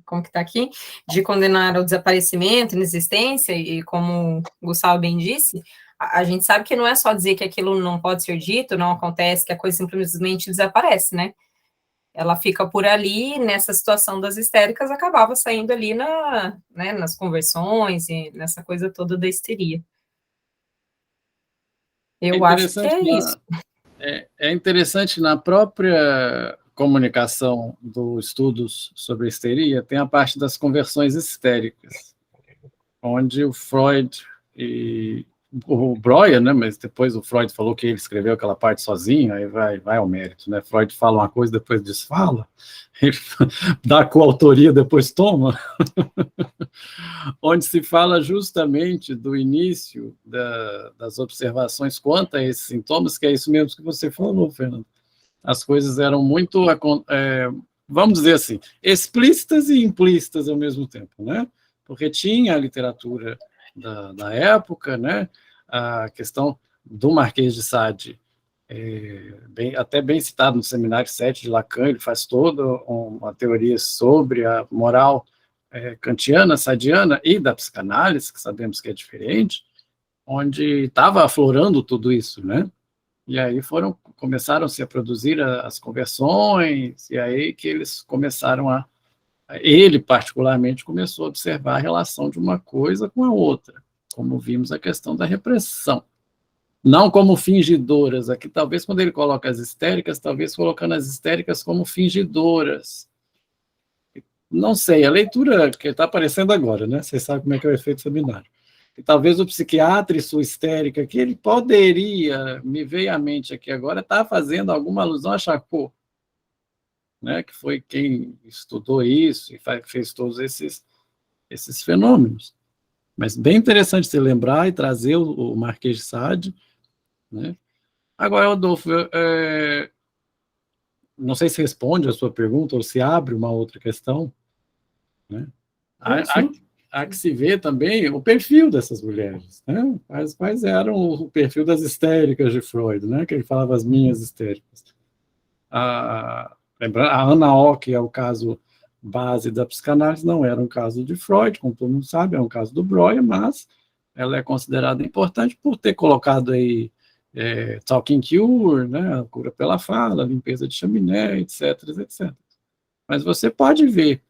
como que está aqui, de condenar ao desaparecimento, inexistência, e como o Gustavo bem disse, a gente sabe que não é só dizer que aquilo não pode ser dito, não acontece, que a coisa simplesmente desaparece, né? Ela fica por ali, nessa situação das histéricas, acabava saindo ali nas conversões e nessa coisa toda da histeria. Eu acho que é isso. É interessante, na própria comunicação dos estudos sobre a histeria, tem a parte das conversões histéricas, onde o Freud e o Breuer, né, mas depois o Freud falou que ele escreveu aquela parte sozinho, aí vai ao mérito, né? Freud fala uma coisa, depois desfala, ele dá a coautoria, depois toma, onde se fala justamente do início das observações quanto a esses sintomas, que é isso mesmo que você falou, Fernando. As coisas eram muito, vamos dizer assim, explícitas e implícitas ao mesmo tempo, né? Porque tinha a literatura da época, né? A questão do Marquês de Sade, até bem citado no Seminário 7 de Lacan, ele faz toda uma teoria sobre a moral kantiana, sadiana e da psicanálise, que sabemos que é diferente, onde estava aflorando tudo isso, né? E aí começaram-se a produzir as conversões, e aí que eles começaram ele particularmente começou a observar a relação de uma coisa com a outra, como vimos a questão da repressão. Não como fingidoras, aqui talvez quando ele coloca as histéricas, talvez colocando as histéricas como fingidoras. Não sei, a leitura que está aparecendo agora, né? Vocês sabem como é que é o efeito seminário. E talvez o psiquiatra e sua histérica, que ele poderia, me veio à mente aqui agora, está fazendo alguma alusão a Charcot, né, que foi quem estudou isso e fez todos esses fenômenos. Mas bem interessante você lembrar e trazer o Marquês de Sade, né? Agora, Rodolfo, não sei se responde a sua pergunta ou se abre uma outra questão, né? Há que se ver também o perfil dessas mulheres, né? Quais eram o perfil das histéricas de Freud, né? Que ele falava as minhas histéricas. Lembrando, a Anna O, que é o caso base da psicanálise, não era um caso de Freud, como todo mundo sabe, é um caso do Breuer, mas ela é considerada importante por ter colocado aí talking cure, né, a cura pela fala, limpeza de chaminé, etc, etc. Mas você pode ver,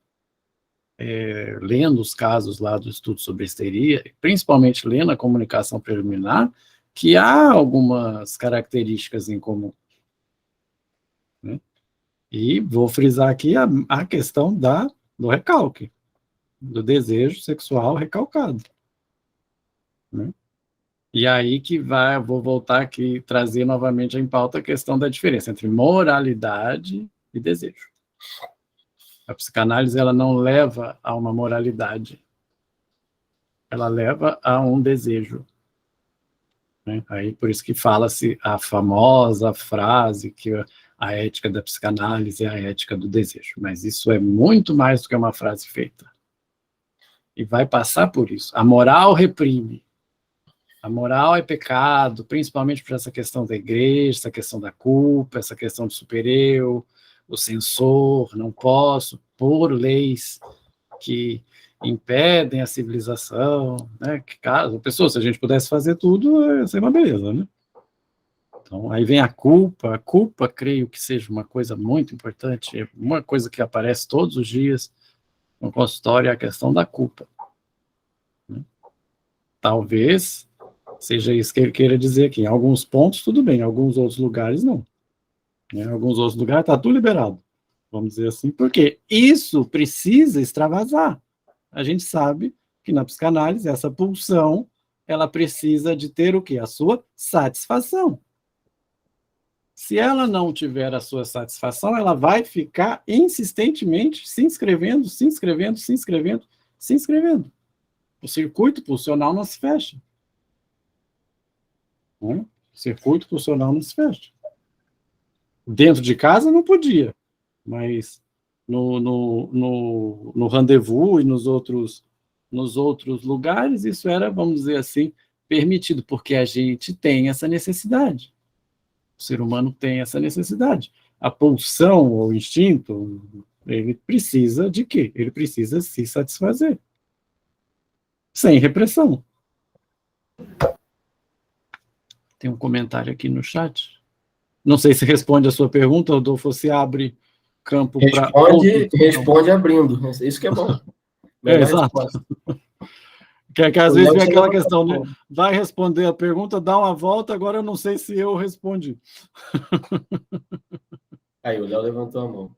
lendo os casos lá do estudo sobre histeria, principalmente lendo a comunicação preliminar, que há algumas características em comum, né? E vou frisar aqui a questão do recalque, do desejo sexual recalcado, né? E aí que vou voltar aqui, trazer novamente em pauta a questão da diferença entre moralidade e desejo. A psicanálise, ela não leva a uma moralidade, ela leva a um desejo, né? Aí por isso que fala-se a famosa frase que a ética da psicanálise é a ética do desejo, mas isso é muito mais do que uma frase feita. E vai passar por isso. A moral reprime. A moral é pecado, principalmente por essa questão da igreja, essa questão da culpa, essa questão do super-eu, o censor, não posso pôr leis que impedem a civilização, né? Que caso, pessoas, se a gente pudesse fazer tudo, ia ser uma beleza, né? Então, aí vem a culpa, creio que seja uma coisa muito importante, uma coisa que aparece todos os dias no consultório, é a questão da culpa, né? Talvez seja isso que ele queira dizer aqui. Em alguns pontos, tudo bem, em alguns outros lugares, não. Em alguns outros lugares está tudo liberado, vamos dizer assim, porque isso precisa extravasar. A gente sabe que na psicanálise, essa pulsão, ela precisa de ter o quê? A sua satisfação. Se ela não tiver a sua satisfação, ela vai ficar insistentemente se inscrevendo. O circuito pulsional não se fecha. O circuito pulsional não se fecha. Dentro de casa não podia, mas no rendezvous e nos outros lugares, isso era, vamos dizer assim, permitido, porque a gente tem essa necessidade. O ser humano tem essa necessidade. A pulsão ou instinto, ele precisa de quê? Ele precisa se satisfazer. Sem repressão. Tem um comentário aqui no chat. Não sei se responde a sua pergunta, Rodolfo, ou se abre campo para... Responde abrindo. Isso que é bom. Exato. Que às vezes vem aquela questão, né? Vai responder a pergunta, dá uma volta, agora eu não sei se eu respondi. Aí, o Léo levantou a mão.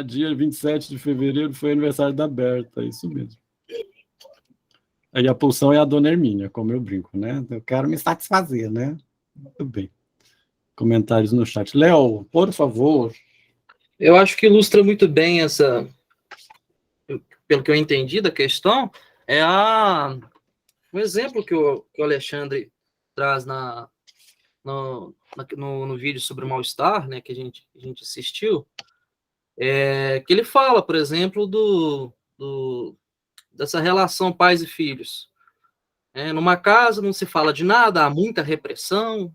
Dia 27 de fevereiro foi aniversário da Berta, isso mesmo. Aí a pulsão é a dona Hermínia, como eu brinco, né? Eu quero me satisfazer, né? Muito bem. Comentários no chat. Léo, por favor. Eu acho que ilustra muito bem essa, pelo que eu entendi da questão, um exemplo que o Alexandre traz no vídeo sobre o mal-estar, né, que a gente assistiu, que ele fala, por exemplo, dessa relação pais e filhos. Numa casa não se fala de nada, há muita repressão,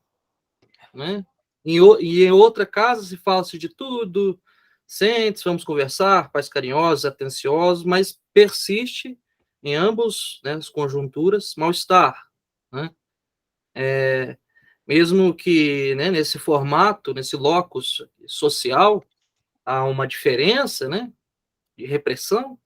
né? E em outra casa se fala-se de tudo, sente-se, vamos conversar, pais carinhosos, atenciosos, mas persiste em ambos, né, as conjunturas, mal-estar, né? Mesmo que, né, nesse formato, nesse locus social, há uma diferença, né, de repressão,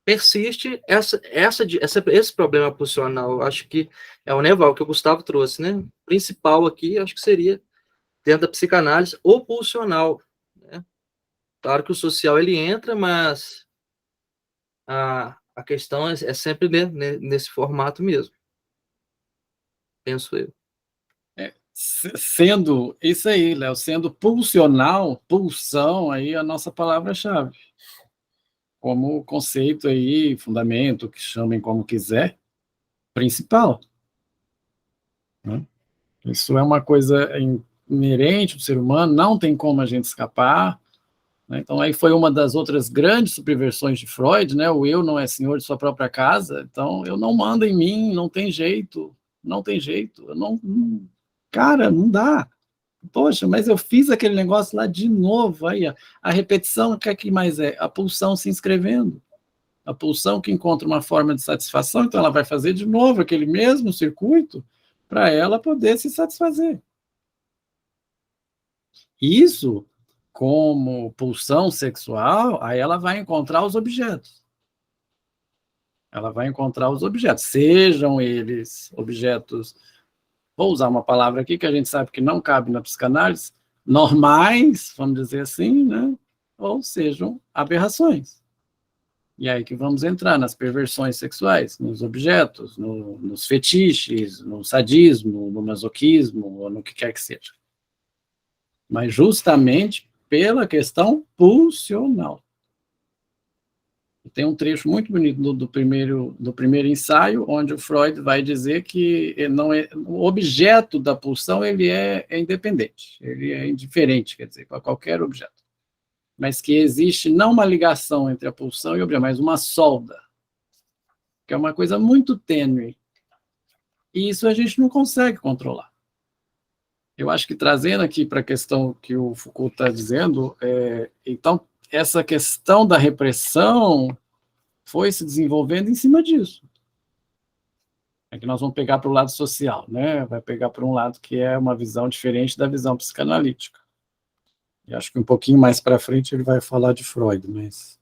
persiste esse problema pulsional. Acho que é o Neval que o Gustavo trouxe, né? O principal aqui, acho que seria, dentro da psicanálise, o pulsional, né? Claro que o social ele entra, mas a questão é sempre nesse formato mesmo. Penso eu. Sendo isso aí, Léo, sendo pulsional, pulsão, aí a nossa palavra-chave. Como conceito aí, fundamento, que chamem como quiser, principal. Né? Isso é uma coisa inerente do ser humano, não tem como a gente escapar. Né? Então, aí foi uma das outras grandes subversões de Freud, né? O eu não é senhor de sua própria casa, então eu não mando em mim, não tem jeito, eu não... Cara, não dá. Poxa, mas eu fiz aquele negócio lá de novo. Aí, a repetição, o que é que mais é? A pulsão se inscrevendo. A pulsão que encontra uma forma de satisfação, então ela vai fazer de novo aquele mesmo circuito para ela poder se satisfazer. Isso, como pulsão sexual, aí ela vai encontrar os objetos. Ela vai encontrar os objetos, sejam eles objetos... Vou usar uma palavra aqui que a gente sabe que não cabe na psicanálise, normais, vamos dizer assim, né? Ou sejam aberrações. E aí que vamos entrar nas perversões sexuais, nos objetos, nos fetiches, no sadismo, no masoquismo, ou no que quer que seja. Mas justamente pela questão pulsional. Tem um trecho muito bonito do primeiro ensaio, onde o Freud vai dizer que o objeto da pulsão ele é independente, ele é indiferente, quer dizer, para qualquer objeto. Mas que existe não uma ligação entre a pulsão e o objeto, mas uma solda, que é uma coisa muito tênue. E isso a gente não consegue controlar. Eu acho que trazendo aqui para a questão que o Foucault está dizendo, então, essa questão da repressão foi se desenvolvendo em cima disso. É que nós vamos pegar para o lado social, né? Vai pegar para um lado que é uma visão diferente da visão psicanalítica. E acho que um pouquinho mais para frente ele vai falar de Freud, mas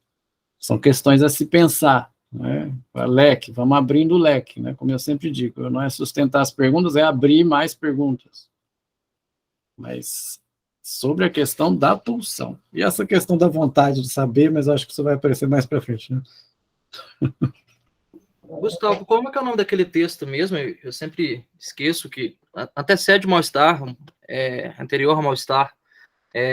são questões a se pensar, né? Leque, vamos abrindo o leque, né? Como eu sempre digo, não é sustentar as perguntas, é abrir mais perguntas. Mas sobre a questão da pulsão. E essa questão da vontade de saber, mas acho que isso vai aparecer mais para frente, né? Gustavo, como é que é o nome daquele texto mesmo? Eu sempre esqueço que antecede o mal-estar, anterior ao mal-estar,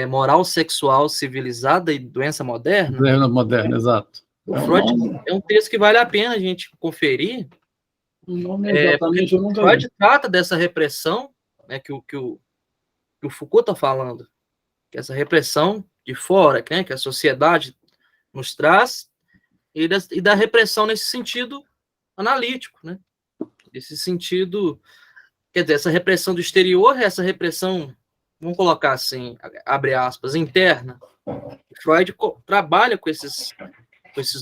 moral sexual civilizada e doença moderna. Doença moderna, exato. O Freud é um texto que vale a pena a gente conferir. O nome exatamente eu nunca vi. Freud trata dessa repressão, né, que o Foucault está falando, que essa repressão de fora, né, que a sociedade nos traz, e da repressão nesse sentido analítico, né? Esse sentido, quer dizer, essa repressão do exterior, essa repressão vamos colocar assim, abre aspas, interna. Freud trabalha com esses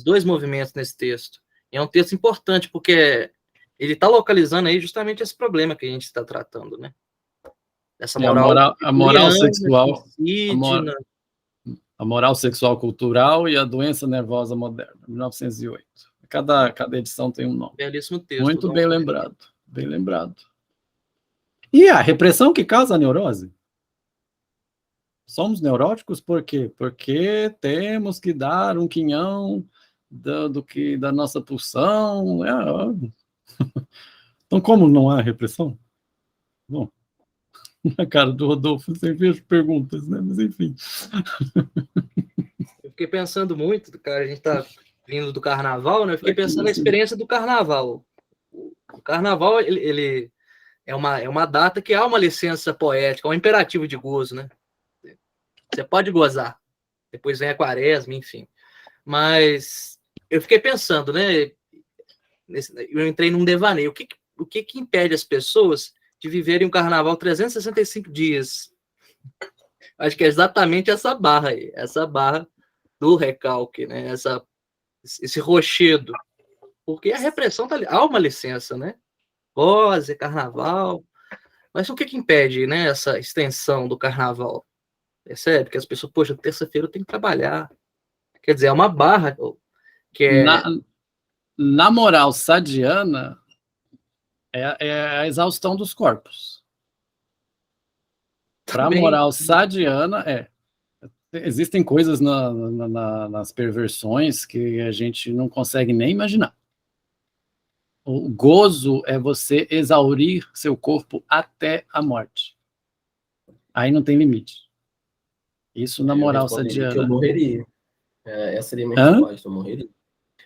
dois movimentos nesse texto. E é um texto importante, porque ele está localizando aí justamente esse problema que a gente está tratando, né? Essa moral, a moral sexual, indígena. a moral sexual cultural e a doença nervosa moderna, 1908. Cada edição tem um nome. Belíssimo texto. Muito bem lembrado, bem lembrado. E a repressão que causa a neurose? Somos neuróticos por quê? Porque temos que dar um quinhão da nossa pulsão. Então, como não há repressão? Bom, na cara do Rodolfo, sem vejo perguntas, né? Mas enfim. Eu fiquei pensando muito, cara, a gente tá vindo do carnaval, né? Eu fiquei pensando na experiência do carnaval. O carnaval, ele é uma data que há uma licença poética, um imperativo de gozo, né? Você pode gozar. Depois vem a quaresma, enfim. Mas eu fiquei pensando, né? Eu entrei num devaneio. O que impede as pessoas de viverem um carnaval 365 dias? Acho que é exatamente essa barra aí. Essa barra do recalque, né? Esse rochedo. Porque a repressão tá ali. Há uma licença, né? Goze, carnaval. Mas o que impede, né, essa extensão do carnaval? Percebe? Que as pessoas, poxa, terça-feira eu tenho que trabalhar. Quer dizer, é uma barra que é... Na moral sadiana, é a exaustão dos corpos. Para a moral sadiana, existem coisas nas perversões que a gente não consegue nem imaginar. O gozo é você exaurir seu corpo até a morte. Aí não tem limite. Isso na moral sadiana. Eu morreria. Essa seria a minha resposta,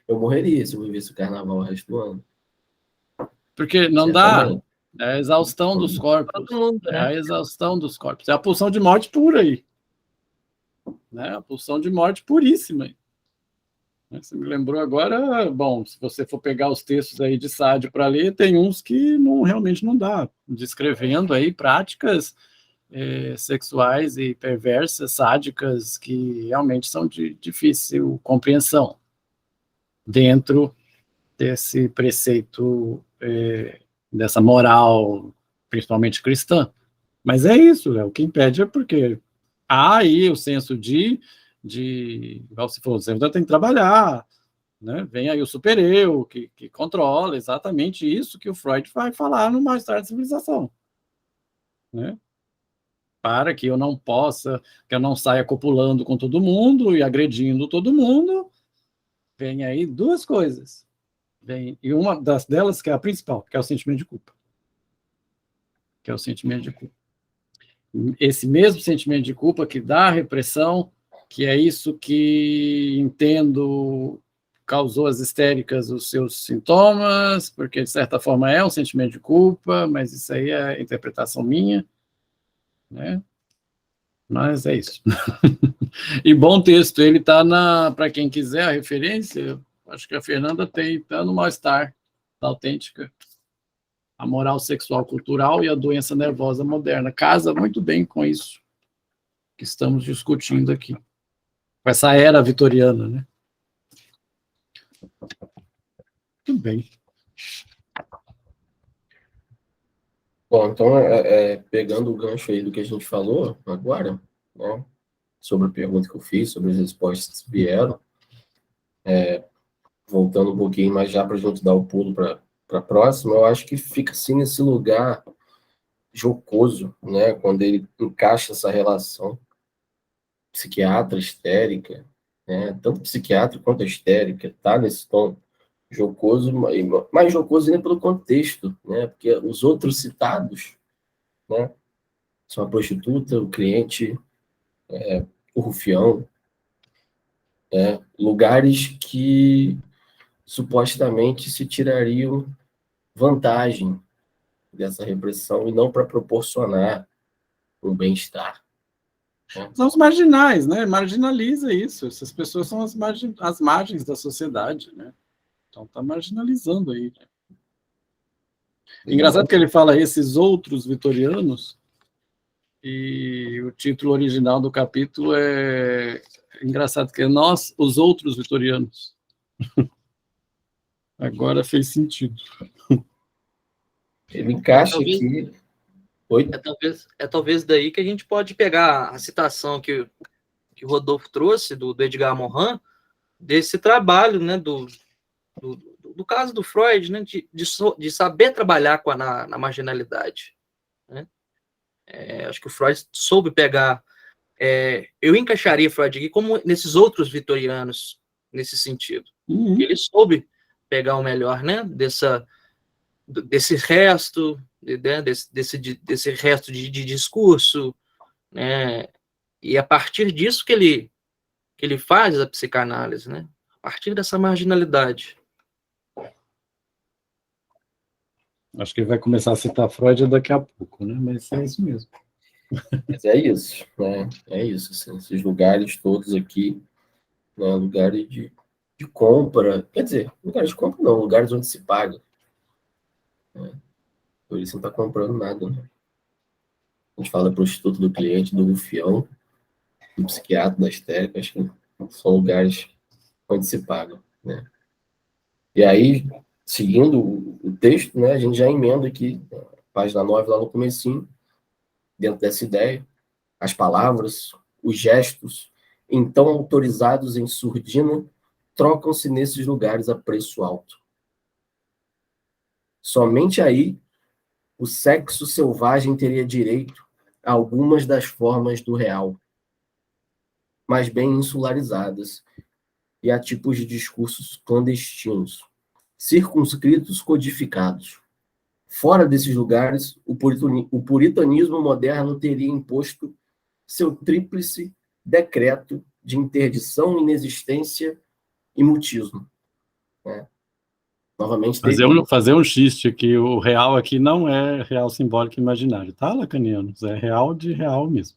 eu morreria se eu vivesse o carnaval o resto do ano. Porque não dá. É a exaustão dos corpos. Todo mundo, né? É a exaustão dos corpos. É a pulsão de morte pura aí. Né? A pulsão de morte puríssima aí. Você me lembrou agora, bom, se você for pegar os textos aí de Sade para ler, tem uns que realmente não dá, descrevendo aí práticas sexuais e perversas, sádicas, que realmente são de difícil compreensão dentro desse preceito, dessa moral, principalmente cristã. Mas é isso, o que impede é porque há aí o senso igual você falou, você ainda tem que trabalhar, né? Vem aí o super-eu, que controla exatamente isso que o Freud vai falar no Mais Tarde Civilização, né? Para que eu não possa, que eu não saia copulando com todo mundo e agredindo todo mundo, vem aí duas coisas. E uma delas, que é a principal, que é o sentimento de culpa. Que é o sentimento de culpa. Esse mesmo sentimento de culpa que dá a repressão, que é isso que entendo causou as histéricas os seus sintomas, porque de certa forma é um sentimento de culpa, mas isso aí é a interpretação minha, né? Mas é isso. E bom texto, ele está para quem quiser a referência, acho que a Fernanda está no Mal-Estar, da Autêntica, a moral sexual cultural e a doença nervosa moderna. Casa muito bem com isso que estamos discutindo aqui. Com essa era vitoriana, né? Muito bem. Bom, então, pegando o gancho aí do que a gente falou agora, né, sobre a pergunta que eu fiz, sobre as respostas que vieram, voltando um pouquinho, mas já para a gente dar o pulo para a próxima, eu acho que fica assim nesse lugar jocoso, né, quando ele encaixa essa relação psiquiatra, histérica, né, tanto psiquiatra quanto histérica, tá nesse tom jocoso, mais jocoso ainda pelo contexto, né, porque os outros citados, né, são a prostituta, o cliente, o rufião, lugares que supostamente se tirariam vantagem dessa repressão e não para proporcionar um bem-estar. São os marginais, né? Marginaliza isso. Essas pessoas são as margens da sociedade, né? Então está marginalizando aí. Né? Engraçado que ele fala esses outros vitorianos, e o título original do capítulo é engraçado, que é Nós, os Outros Vitorianos. Agora fez sentido. Ele encaixa talvez- aqui. Oi? É talvez daí que a gente pode pegar a citação que o Rodolfo trouxe, do Edgar Morin, desse trabalho, né, do caso do Freud, né, de saber trabalhar na marginalidade. Né? Acho que o Freud soube pegar. Eu encaixaria Freud aqui como nesses outros vitorianos, nesse sentido. Uhum. Ele soube pegar o melhor, né, desse resto, né, desse resto de discurso, né, e a partir disso que ele faz a psicanálise, né, a partir dessa marginalidade. Acho que ele vai começar a citar Freud daqui a pouco, né? Mas é isso mesmo. Mas é isso, né? É isso, assim, esses lugares todos aqui, né? Lugares de compra, quer dizer, lugares de compra não, lugares onde se paga. Né? Por isso não está comprando nada, né? A gente fala do prostituto do cliente, do rufião, do psiquiatra, da histérica, acho que são lugares onde se paga, né? E aí, seguindo o texto, né, a gente já emenda aqui, página 9, lá no comecinho, dentro dessa ideia, as palavras, os gestos, então autorizados em surdina, trocam-se nesses lugares a preço alto. Somente aí o sexo selvagem teria direito a algumas das formas do real, mas bem insularizadas, e a tipos de discursos clandestinos, circunscritos, codificados. Fora desses lugares, o puritanismo moderno teria imposto seu tríplice decreto de interdição, inexistência e mutismo. Né? Novamente, Fazer um xiste aqui, o real aqui não é real simbólico imaginário, tá, lacanianos? É real de real mesmo.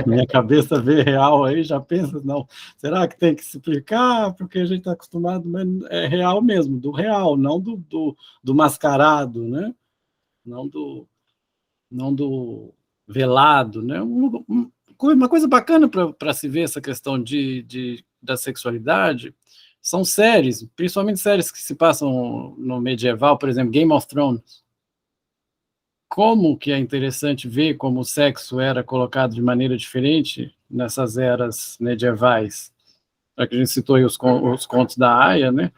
Minha cabeça vê real aí, já pensa, não, será que tem que explicar? Porque a gente está acostumado, mas é real mesmo, do real, não do mascarado, né? Não do velado, né? Uma coisa bacana para se ver essa questão da sexualidade são séries, principalmente séries que se passam no medieval, por exemplo, Game of Thrones. Como que é interessante ver como o sexo era colocado de maneira diferente nessas eras medievais. Já que a gente citou aí os contos da Aya, né?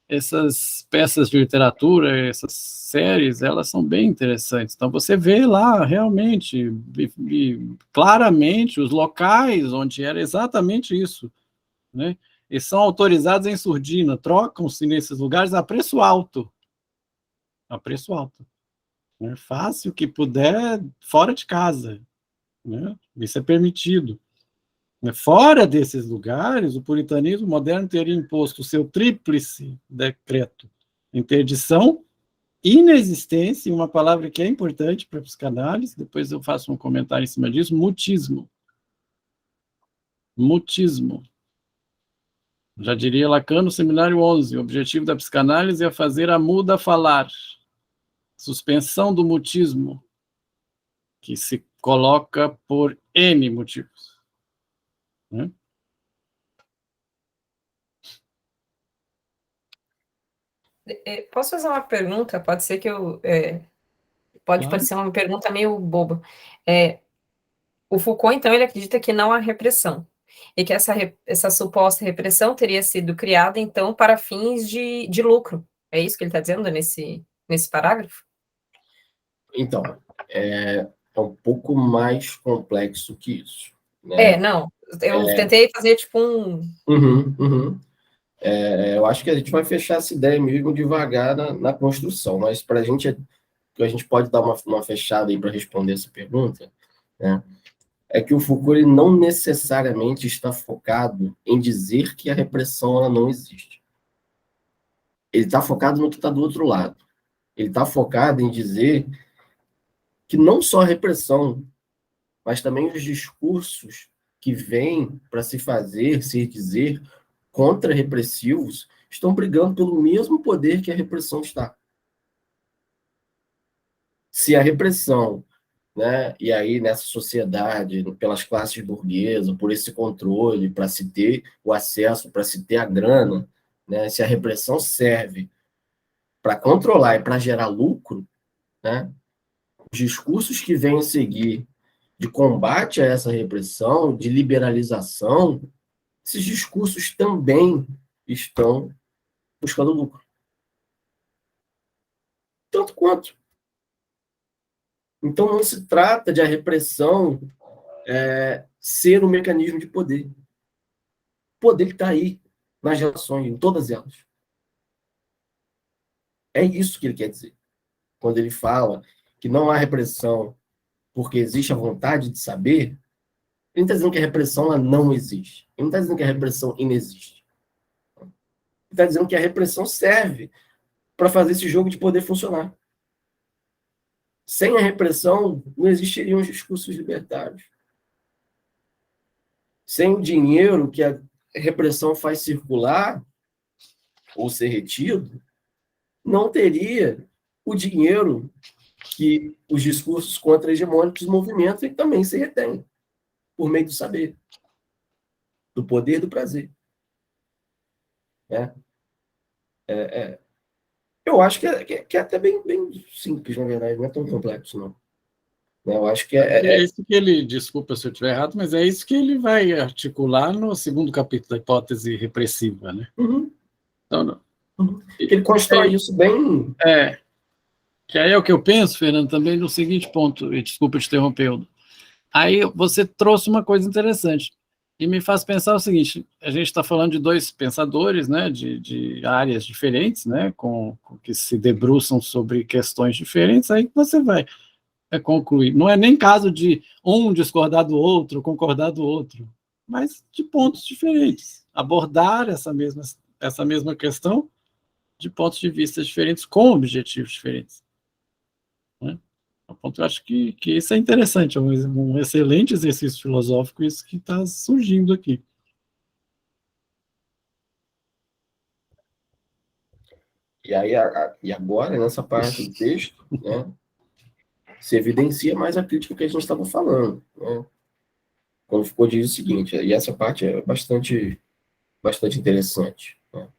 Essas peças de literatura, essas séries, elas são bem interessantes. Então, você vê lá, realmente, claramente, os locais onde era exatamente isso, né? E são autorizados em surdina, trocam-se nesses lugares a preço alto. A preço alto. Né? Faça o que puder fora de casa. Né? Isso é permitido. Fora desses lugares, o puritanismo moderno teria imposto o seu tríplice decreto: interdição, inexistência, e uma palavra que é importante para a psicanálise, depois eu faço um comentário em cima disso, mutismo. Mutismo. Já diria Lacan no seminário 11, o objetivo da psicanálise é fazer a muda falar. Suspensão do mutismo, que se coloca por N motivos. Né? Posso fazer uma pergunta? Pode ser que pode parecer uma pergunta meio boba. O Foucault, então, ele acredita que não há repressão, e que essa suposta repressão teria sido criada, então, para fins de lucro. É isso que ele está dizendo nesse parágrafo? Então, é um pouco mais complexo que isso. Né? Não, eu tentei fazer tipo eu acho que a gente vai fechar essa ideia mesmo devagar na construção, mas para a gente pode dar uma fechada aí para responder essa pergunta, né? É que o Foucault ele não necessariamente está focado em dizer que a repressão ela não existe. Ele está focado no que está do outro lado. Ele está focado em dizer que não só a repressão, mas também os discursos que vêm para se dizer contra-repressivos, estão brigando pelo mesmo poder que a repressão está. Se a repressão né? E aí, nessa sociedade, pelas classes burguesas, por esse controle, para se ter o acesso, para se ter a grana, né? Se a repressão serve para controlar e para gerar lucro, né? Os discursos que vêm a seguir de combate a essa repressão, de liberalização, esses discursos também estão buscando lucro. Tanto quanto. Então, não se trata de a repressão ser um mecanismo de poder. O poder está aí, nas relações, em todas elas. É isso que ele quer dizer. Quando ele fala que não há repressão porque existe a vontade de saber, ele não está dizendo que a repressão ela não existe. Ele não está dizendo que a repressão inexiste. Ele está dizendo que a repressão serve para fazer esse jogo de poder funcionar. Sem a repressão, não existiriam os discursos libertários. Sem o dinheiro que a repressão faz circular ou ser retido, não teria o dinheiro que os discursos contra-hegemônicos movimentam e também se retém, por meio do saber, do poder do prazer. Né? Eu acho que é até bem simples, na verdade, não é tão complexo, não. Eu acho que É isso que ele, desculpa se eu estiver errado, mas é isso que ele vai articular no segundo capítulo da hipótese repressiva, né? Uhum. Então, Ele constrói isso bem... Que aí é o que eu penso, Fernando, também no seguinte ponto, e desculpa te interromper, Aldo. Aí você trouxe uma coisa interessante, e me faz pensar o seguinte, a gente está falando de dois pensadores, né, de áreas diferentes, né, com que se debruçam sobre questões diferentes, aí você vai concluir. Não é nem caso de um discordar do outro, concordar do outro, mas de pontos diferentes, abordar essa mesma questão de pontos de vista diferentes, com objetivos diferentes. Né? Eu acho que isso é interessante, é um excelente exercício filosófico, isso que está surgindo aqui. E aí, e agora, nessa parte do texto, né, se evidencia mais a crítica que a gente estava falando. Né? Quando ficou diz o seguinte, e essa parte é bastante interessante. Né?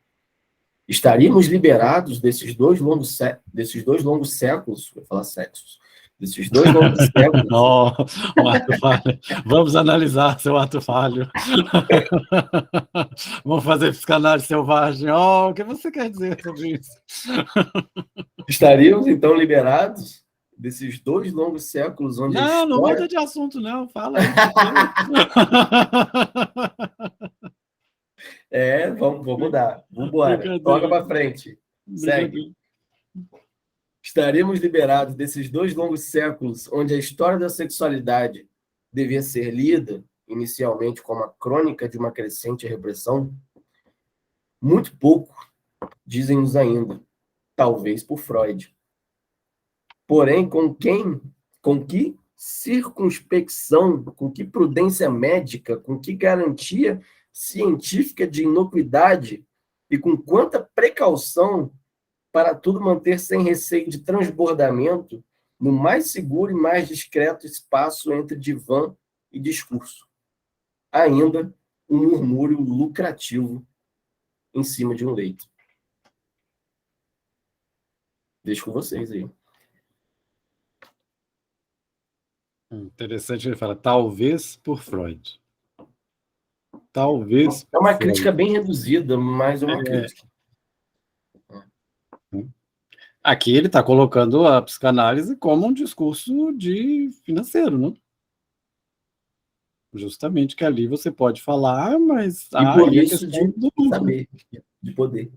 Estaríamos liberados desses dois longos séculos, vou falar sexos, desses dois longos séculos. Um ato falho. Vamos analisar seu ato falho. Vamos fazer psicanálise selvagem. O que você quer dizer sobre isso? Estaríamos, então, liberados desses dois longos séculos onde não muda de assunto, não. Fala aí. Vou mudar. Vamos embora. Toca para frente. Segue. Estaríamos liberados desses dois longos séculos onde a história da sexualidade devia ser lida, inicialmente, como a crônica de uma crescente repressão? Muito pouco, dizem-nos ainda, talvez por Freud. Porém, com que circunspecção, com que prudência médica, com que garantia científica de inocuidade e com quanta precaução para tudo manter sem receio de transbordamento no mais seguro e mais discreto espaço entre divã e discurso. Ainda um murmúrio lucrativo em cima de um leito. Deixo com vocês aí. Interessante, ele fala, talvez por Freud. Talvez. É uma crítica bem reduzida, mas é uma crítica. Aqui ele está colocando a psicanálise como um discurso de financeiro, não? Justamente que ali você pode falar, mas... E por isso de saber, de poder.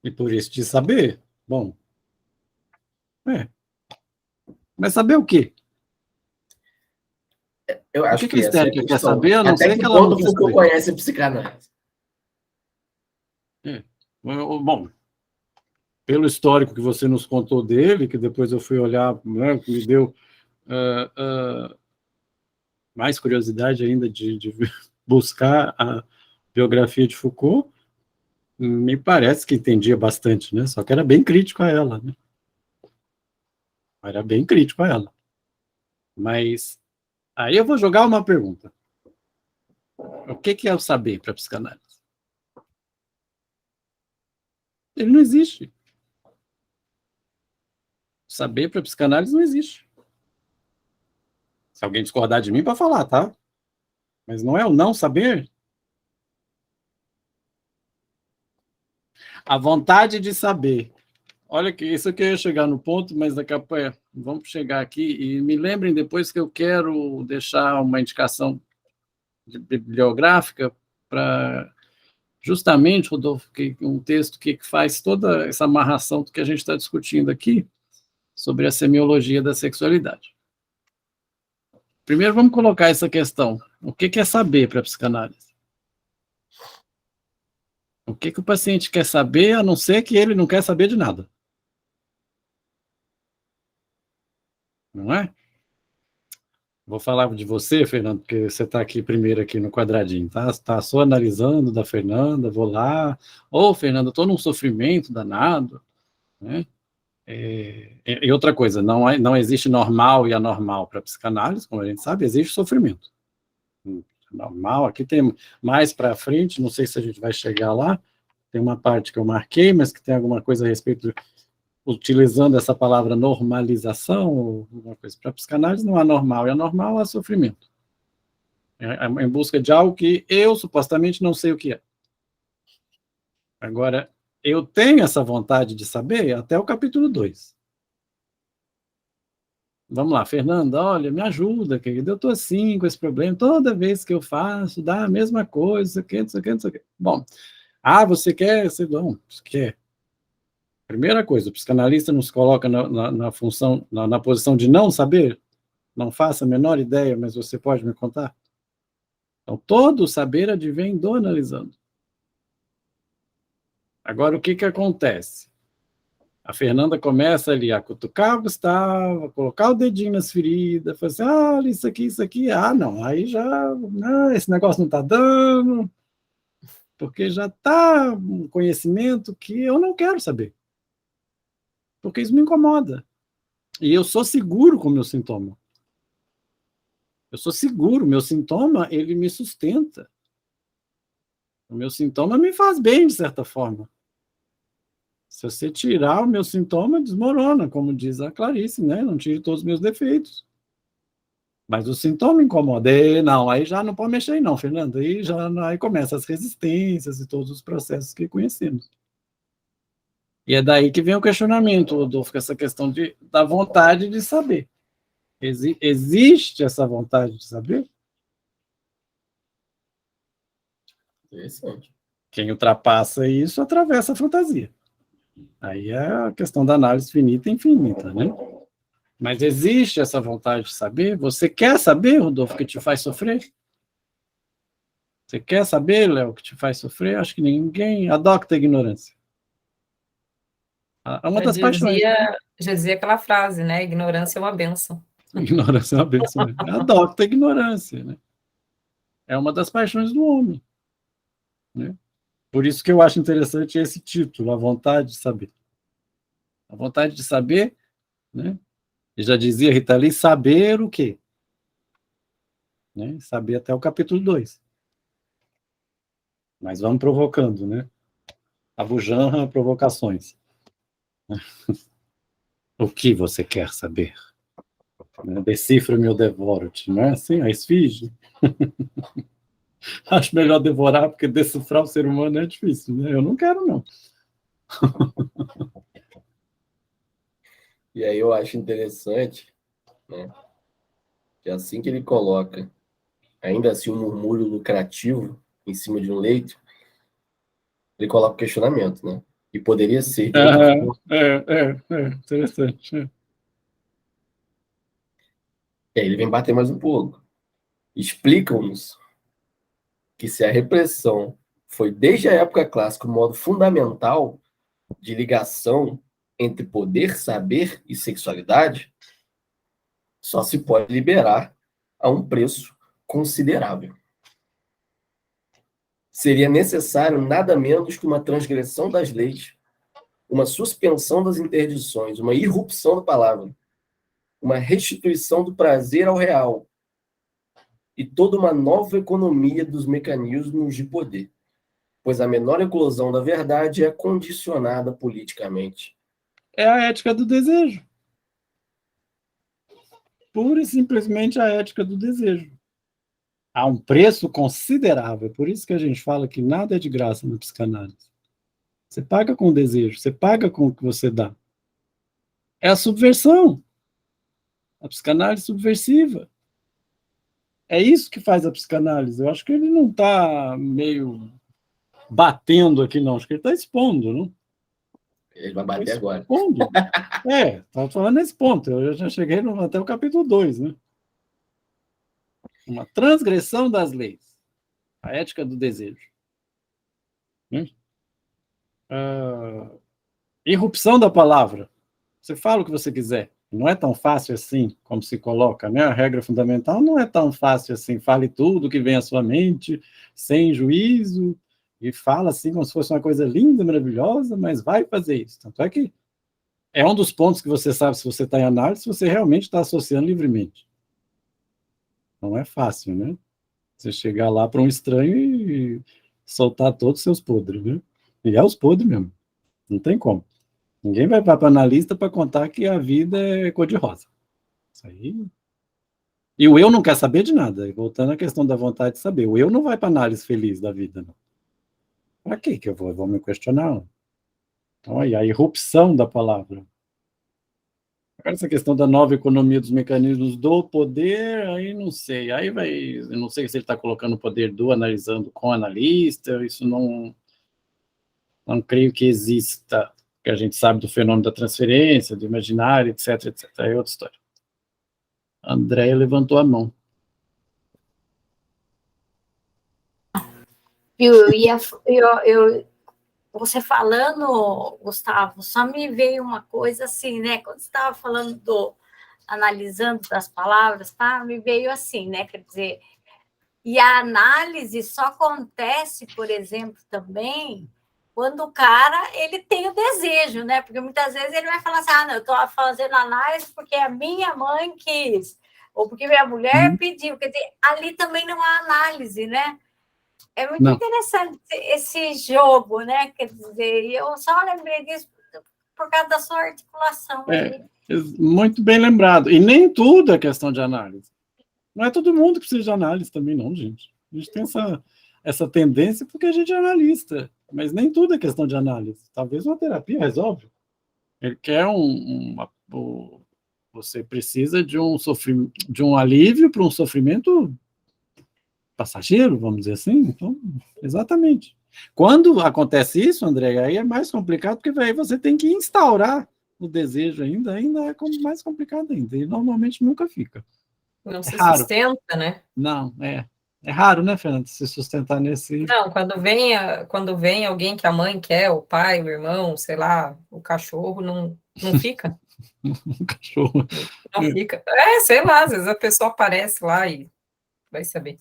E por isso de saber. Bom. Mas saber o quê? Eu acho que a histérica quer saber? Eu não sei que ela quando Foucault conhece a psicanálise. Bom, pelo histórico que você nos contou dele, que depois eu fui olhar, né, que me deu mais curiosidade ainda de buscar a biografia de Foucault, me parece que entendia bastante, né? Só que era bem crítico a ela, né? Era bem crítico a ela. Mas aí eu vou jogar uma pergunta. O que é o saber para a psicanálise? Ele não existe. Saber para a psicanálise não existe. Se alguém discordar de mim, para falar, tá? Mas não é o não saber. A vontade de saber. Olha que isso aqui eu ia chegar no ponto, mas daqui a pouco vamos chegar aqui e me lembrem depois que eu quero deixar uma indicação bibliográfica para justamente, Rodolfo, um texto que faz toda essa amarração do que a gente está discutindo aqui sobre a semiologia da sexualidade. Primeiro, vamos colocar essa questão. O que é saber para a psicanálise? O que o paciente quer saber, a não ser que ele não quer saber de nada? Não é? Vou falar de você, Fernando, porque você está aqui primeiro aqui no quadradinho, tá? Está só analisando da Fernanda, vou lá. Ô, Fernanda, estou num sofrimento danado, né? E outra coisa, não existe normal e anormal para psicanálise, como a gente sabe, existe sofrimento. Normal, aqui tem mais para frente, não sei se a gente vai chegar lá, tem uma parte que eu marquei, mas que tem alguma coisa a respeito, utilizando essa palavra normalização, ou alguma coisa. Para psicanálise não há normal, e anormal há sofrimento. Em busca de algo que eu supostamente não sei o que é. Agora, eu tenho essa vontade de saber até o capítulo 2. Vamos lá, Fernanda, olha, me ajuda, querida, eu estou assim com esse problema, toda vez que eu faço, dá a mesma coisa, não sei o que. Bom, você quer, você quer. Primeira coisa, o psicanalista nos coloca na função, na posição de não saber, não faça a menor ideia, mas você pode me contar? Então, todo o saber advém do analisando. Agora, o que acontece? A Fernanda começa ali a cutucar o Gustavo, a colocar o dedinho nas feridas, fala assim, olha, isso aqui, não, aí já, esse negócio não está dando, porque já está um conhecimento que eu não quero saber, porque isso me incomoda, e eu sou seguro com o meu sintoma. Eu sou seguro, meu sintoma, ele me sustenta. O meu sintoma me faz bem, de certa forma. Se você tirar o meu sintoma, desmorona, como diz a Clarice, né? Não tire todos os meus defeitos. Mas o sintoma incomoda. Não, aí já não pode mexer não, Fernando. Aí começam as resistências e todos os processos que conhecemos. E é daí que vem o questionamento, Rodolfo, essa questão da vontade de saber. Existe essa vontade de saber? Interessante. Quem ultrapassa isso atravessa a fantasia. Aí é a questão da análise finita e infinita, né? Mas existe essa vontade de saber? Você quer saber, Rodolfo, que te faz sofrer? Você quer saber, Léo, que te faz sofrer? Acho que ninguém adota a ignorância. É uma das paixões. Já dizia aquela frase, né? Ignorância é uma bênção. Ignorância é uma bênção. Adota a ignorância, né? É uma das paixões do homem, né? Por isso que eu acho interessante esse título, A Vontade de Saber. A vontade de saber, né? E já dizia Rita Lee, saber o quê? Né? Saber até o capítulo 2. Mas vamos provocando, né? Abu Janra, provocações. O que você quer saber? Decifra-me ou devoro-te, não é assim? A esfinge. Acho melhor devorar, porque decifrar o ser humano é difícil, né? Eu não quero, não. E aí eu acho interessante, né, que assim que ele coloca, ainda assim, um murmúrio lucrativo em cima de um leito, ele coloca o questionamento, né? E poderia ser. Interessante. E aí ele vem bater mais um pouco. Explicam-nos que se a repressão foi desde a época clássica o modo fundamental de ligação entre poder, saber e sexualidade, só se pode liberar a um preço considerável. Seria necessário nada menos que uma transgressão das leis, uma suspensão das interdições, uma irrupção da palavra, uma restituição do prazer ao real e toda uma nova economia dos mecanismos de poder, pois a menor eclosão da verdade é condicionada politicamente. É a ética do desejo. Pura e simplesmente a ética do desejo. Há um preço considerável, por isso que a gente fala que nada é de graça na psicanálise. Você paga com o desejo, você paga com o que você dá. É a subversão. A psicanálise subversiva. É isso que faz a psicanálise. Eu acho que ele não está meio batendo aqui, não. Acho que ele está expondo, não? Ele vai bater agora. Expondo. Estava falando nesse ponto. Eu já cheguei até o capítulo 2, né? Uma transgressão das leis. A ética do desejo. Irrupção da palavra. Você fala o que você quiser. Não é tão fácil assim, como se coloca, né? A regra fundamental não é tão fácil assim. Fale tudo que vem à sua mente, sem juízo, e fala assim como se fosse uma coisa linda, maravilhosa, mas vai fazer isso. Tanto é que é um dos pontos que você sabe se você está em análise, se você realmente está associando livremente. Não é fácil, né? Você chegar lá para um estranho e soltar todos os seus podres, né? E é os podres mesmo. Não tem como. Ninguém vai para analista para contar que a vida é cor-de-rosa. Isso aí. E o eu não quer saber de nada. Voltando à questão da vontade de saber. O eu não vai para análise feliz da vida, não. Para que eu vou? Eu vou me questionar. Então, aí, a irrupção da palavra. Agora, essa questão da nova economia dos mecanismos do poder, aí não sei. Aí vai. Eu não sei se ele está colocando o poder do analisando com o analista. Isso não creio que exista. Que a gente sabe do fenômeno da transferência, do imaginário, etc, etc. É outra história. A Andréia levantou a mão. Você falando, Gustavo, só me veio uma coisa assim, né? Quando você estava falando analisando das palavras, tá? Me veio assim, né? Quer dizer, e a análise só acontece, por exemplo, também quando o cara ele tem o desejo, né? Porque muitas vezes ele vai falar assim, não, eu estou fazendo análise porque a minha mãe quis, ou porque minha mulher pediu. Quer dizer, ali também não há análise, né? É muito interessante esse jogo, né? Quer dizer, eu só lembrei disso por causa da sua articulação. Muito bem lembrado. E nem tudo é questão de análise. Não é todo mundo que precisa de análise também, não, gente. A gente tem essa tendência porque a gente é analista. Mas nem tudo é questão de análise. Talvez uma terapia resolve. Ele quer você precisa de um alívio para um sofrimento passageiro, vamos dizer assim. Então, exatamente. Quando acontece isso, André, aí é mais complicado, porque aí você tem que instaurar o desejo ainda é mais complicado ainda. E normalmente nunca fica. Não se raro. Sustenta, né? Não, é raro, né, Fernanda, se sustentar nesse... Não, quando vem alguém que a mãe quer, o pai, o irmão, sei lá, o cachorro, não fica. O cachorro. Não fica. Sei lá, às vezes a pessoa aparece lá e vai saber.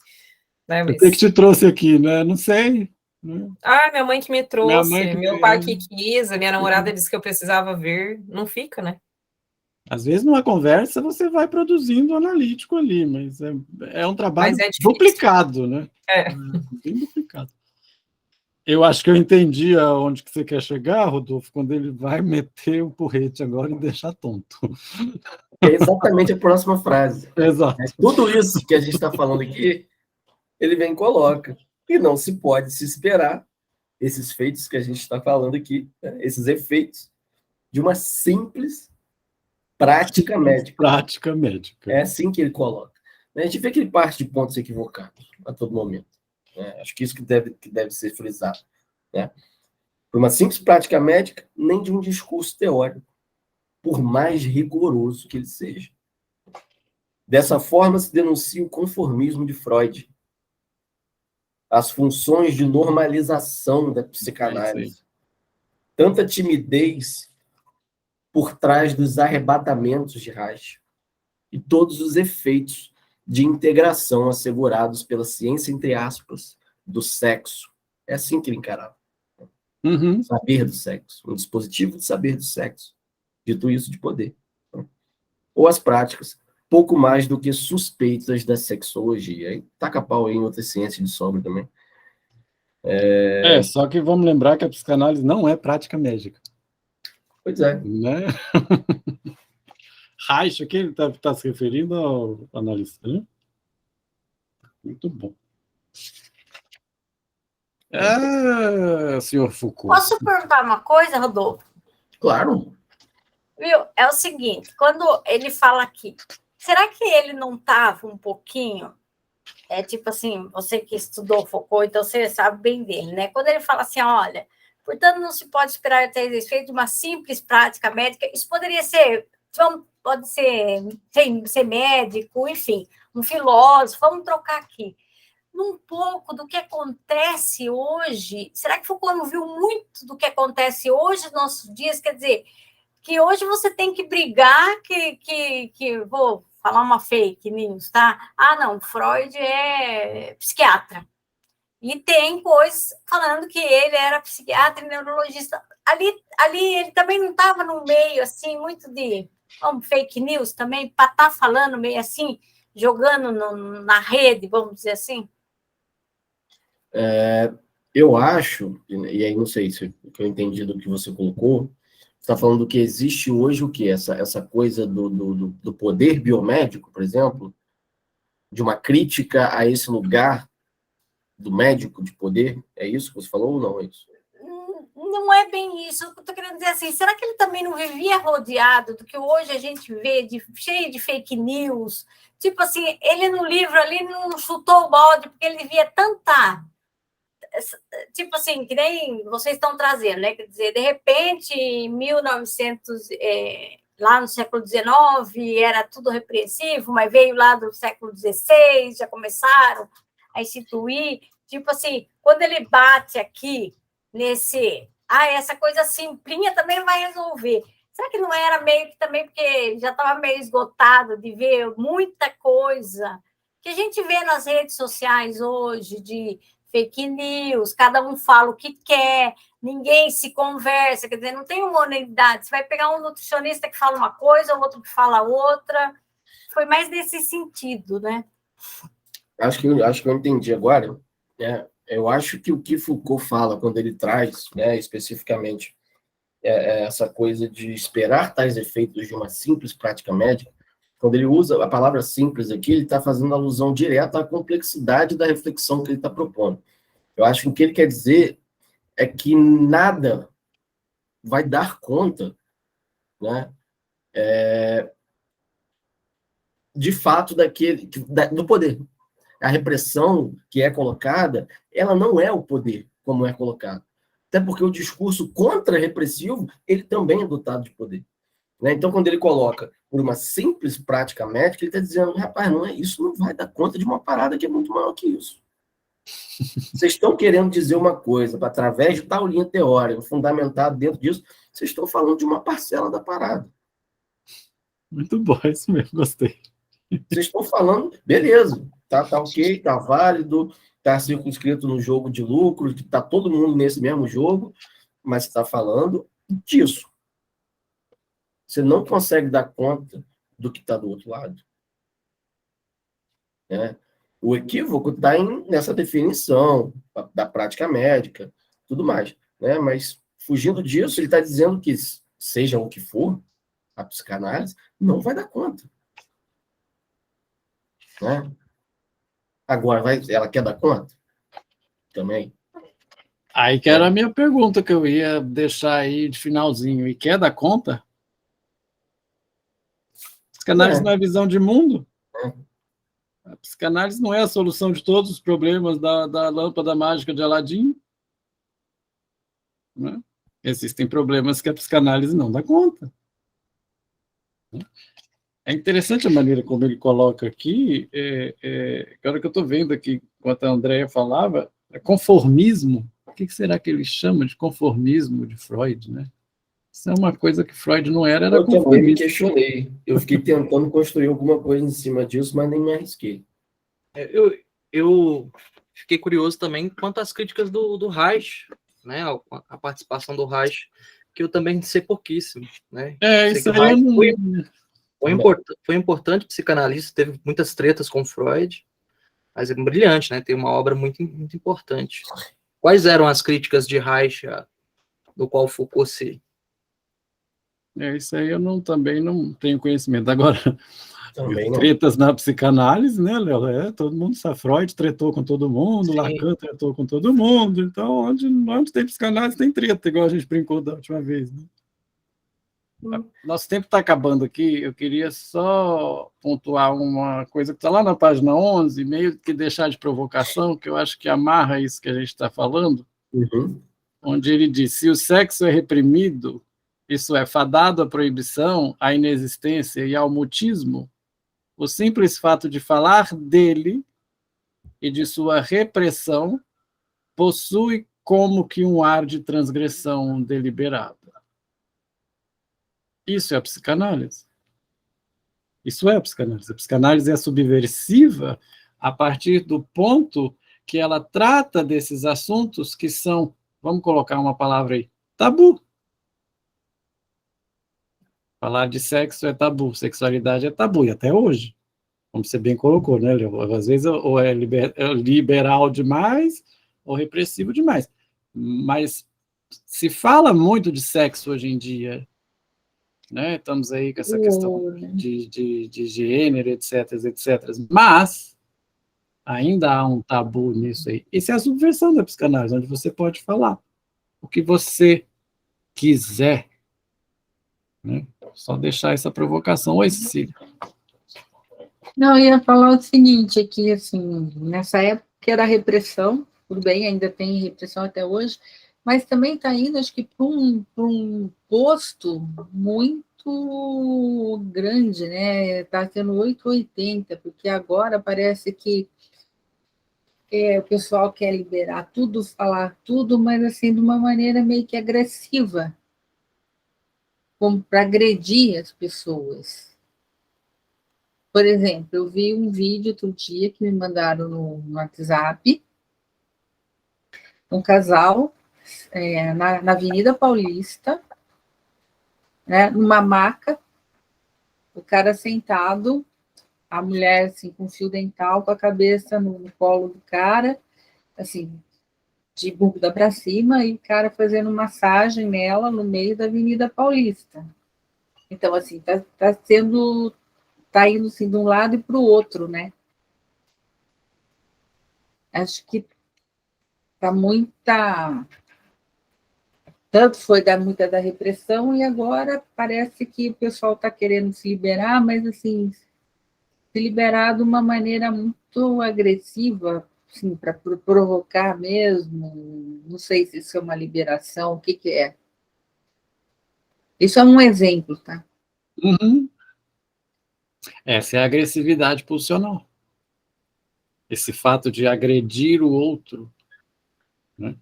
Né, mas... Eu que te trouxe aqui, né? Não sei. Minha mãe que me trouxe, meu pai que quis, a minha namorada disse que eu precisava ver, não fica, né? Às vezes, numa conversa, você vai produzindo analítico ali, mas é um trabalho duplicado, né? Bem duplicado. Eu acho que eu entendi aonde que você quer chegar, Rodolfo, quando ele vai meter o porrete agora e deixar tonto. É exatamente a próxima frase. Exato. Tudo isso que a gente está falando aqui, ele vem e coloca. E não se pode se esperar esses feitos que a gente está falando aqui, né? Esses efeitos de uma simples prática médica. Prática médica. É assim que ele coloca. A gente vê que ele parte de pontos equivocados a todo momento. Acho que isso que deve ser frisado. Né? Por uma simples prática médica, nem de um discurso teórico, por mais rigoroso que ele seja. Dessa forma se denuncia o conformismo de Freud, as funções de normalização da psicanálise. Tanta timidez por trás dos arrebatamentos de Reich e todos os efeitos de integração assegurados pela ciência, entre aspas, do sexo. É assim que ele encarava. Saber do sexo. Um dispositivo de saber do sexo. Dito isso, de poder. ou as práticas, pouco mais do que suspeitas da sexologia. Aí taca pau aí em outras ciências de sobra também. Só que vamos lembrar que a psicanálise não é prática médica, Pois é. né? Reich, aqui ele está se referindo ao analista, né? Muito bom. Senhor Foucault. Posso perguntar uma coisa, Rodolfo? Claro. Viu? É o seguinte, quando ele fala aqui, será que ele não estava um pouquinho, tipo assim, você que estudou Foucault, então você sabe bem dele, né? Quando ele fala assim, olha, portanto, não se pode esperar ter efeito de uma simples prática médica, isso poderia ser, pode ser médico, enfim, um filósofo, vamos trocar aqui. Um pouco do que acontece hoje, será que Foucault não viu muito do que acontece hoje nos nossos dias? Quer dizer, que hoje você tem que brigar, que vou falar uma fake news, tá? Ah, não, Freud é psiquiatra. E tem coisas falando que ele era psiquiatra e neurologista. Ali ele também não estava no meio, assim, muito de fake news também, para estar falando meio assim, jogando na rede, vamos dizer assim. Eu acho, e aí não sei se o que eu entendi do que você colocou, você está falando que existe hoje o quê? Essa coisa do poder biomédico, por exemplo, de uma crítica a esse lugar do médico de poder, é isso que você falou ou não é isso? Não é bem isso. Eu estou querendo dizer assim, será que ele também não vivia rodeado do que hoje a gente vê cheio de fake news? Tipo assim, ele no livro ali não chutou o balde, porque ele via tanta... Tipo assim, que nem vocês estão trazendo, né? Quer dizer, de repente, em 1900, lá no século XIX, era tudo repreensivo, mas veio lá do século XVI, já começaram a instituir. Tipo assim, quando ele bate aqui nesse... essa coisa simplinha também não vai resolver. Será que não era meio que também porque já estava meio esgotado de ver muita coisa que a gente vê nas redes sociais hoje, de fake news, cada um fala o que quer, ninguém se conversa, quer dizer, não tem uma unidade. Você vai pegar um nutricionista que fala uma coisa, o outro que fala outra. Foi mais nesse sentido, né? Acho que eu entendi agora. Eu acho que o que Foucault fala quando ele traz, especificamente, essa coisa de esperar tais efeitos de uma simples prática médica, quando ele usa a palavra simples aqui, ele está fazendo alusão direta à complexidade da reflexão que ele está propondo. Eu acho que o que ele quer dizer é que nada vai dar conta, né, de fato do poder. A repressão que é colocada, ela não é o poder como é colocado. Até porque o discurso contra-repressivo, ele também é dotado de poder. Né? Então, quando ele coloca por uma simples prática médica, ele está dizendo, rapaz, isso não vai dar conta de uma parada que é muito maior que isso. Vocês estão querendo dizer uma coisa, através de tal linha teórica, fundamentado dentro disso, vocês estão falando de uma parcela da parada. Muito bom, isso mesmo, gostei. Vocês estão falando, beleza, tá ok, tá válido, tá circunscrito no jogo de lucro, tá todo mundo nesse mesmo jogo, mas você está falando disso. Você não consegue dar conta do que está do outro lado. Né? O equívoco está nessa definição da prática médica, tudo mais. Né? Mas, fugindo disso, ele está dizendo que, seja o que for, a psicanálise não vai dar conta. Né? Agora, ela quer dar conta? Também. Aí que era a minha pergunta que eu ia deixar aí de finalzinho. E quer dar conta? Psicanálise não é visão de mundo? A psicanálise não é a solução de todos os problemas da lâmpada mágica de Aladim? Né? Existem problemas que a psicanálise não dá conta. É interessante a maneira como ele coloca aqui, agora que eu estou vendo aqui, enquanto a Andrea falava, conformismo. O que será que ele chama de conformismo de Freud, né? Isso é uma coisa que Freud não era conformista. Eu me questionei. Eu fiquei tentando construir alguma coisa em cima disso, mas nem me arrisquei. Eu fiquei curioso também quanto às críticas do Reich, né? A participação do Reich, que eu também sei pouquíssimo, né? Isso aí Foi importante, psicanalista, teve muitas tretas com Freud, mas é brilhante, né? Tem uma obra muito, muito importante. Quais eram as críticas de Reich, do qual Foucault se... Isso aí eu também não tenho conhecimento. Agora, Também não. tretas na psicanálise, né, Léo? Todo mundo sabe, Freud tretou com todo mundo, Sim. Lacan tretou com todo mundo, então onde tem psicanálise tem treta, igual a gente brincou da última vez, né? Nosso tempo está acabando aqui, eu queria só pontuar uma coisa que está lá na página 11, meio que deixar de provocação, que eu acho que amarra isso que a gente está falando, onde ele diz, se o sexo é reprimido, isso é, fadado à proibição, à inexistência e ao mutismo, o simples fato de falar dele e de sua repressão possui como que um ar de transgressão deliberada. Isso é a psicanálise. Isso é a psicanálise. A psicanálise é subversiva a partir do ponto que ela trata desses assuntos que são, vamos colocar uma palavra aí, tabu. Falar de sexo é tabu, sexualidade é tabu, e até hoje, como você bem colocou, né, Leo? Às vezes ou é liberal demais ou repressivo demais. Mas se fala muito de sexo hoje em dia, né? Estamos aí com essa questão de gênero, etc, etc. Mas ainda há um tabu nisso aí. Isso é a subversão da psicanálise, onde você pode falar o que você quiser, né? Só deixar essa provocação. Oi, Cecília. Não, eu ia falar o seguinte, que assim, nessa época era repressão, tudo bem, ainda tem repressão até hoje, mas também está indo, acho que, para um posto muito grande, né? Está sendo 880, porque agora parece que o pessoal quer liberar tudo, falar tudo, mas assim, de uma maneira meio que agressiva, como para agredir as pessoas. Por exemplo, eu vi um vídeo outro dia que me mandaram no WhatsApp, um casal na Avenida Paulista, né, numa maca, o cara sentado, a mulher assim, com fio dental, com a cabeça no colo do cara, assim, de bunda para cima, e o cara fazendo massagem nela no meio da Avenida Paulista. Então, assim, tá indo assim, de um lado e para o outro, né? Acho que tá muita. Tanto foi muita da repressão, e agora parece que o pessoal está querendo se liberar, mas assim, se liberar de uma maneira muito agressiva, assim, para provocar mesmo. Não sei se isso é uma liberação, o que, que é. Isso é um exemplo, tá? Uhum. Essa é a agressividade pulsional. Esse fato de agredir o outro, né?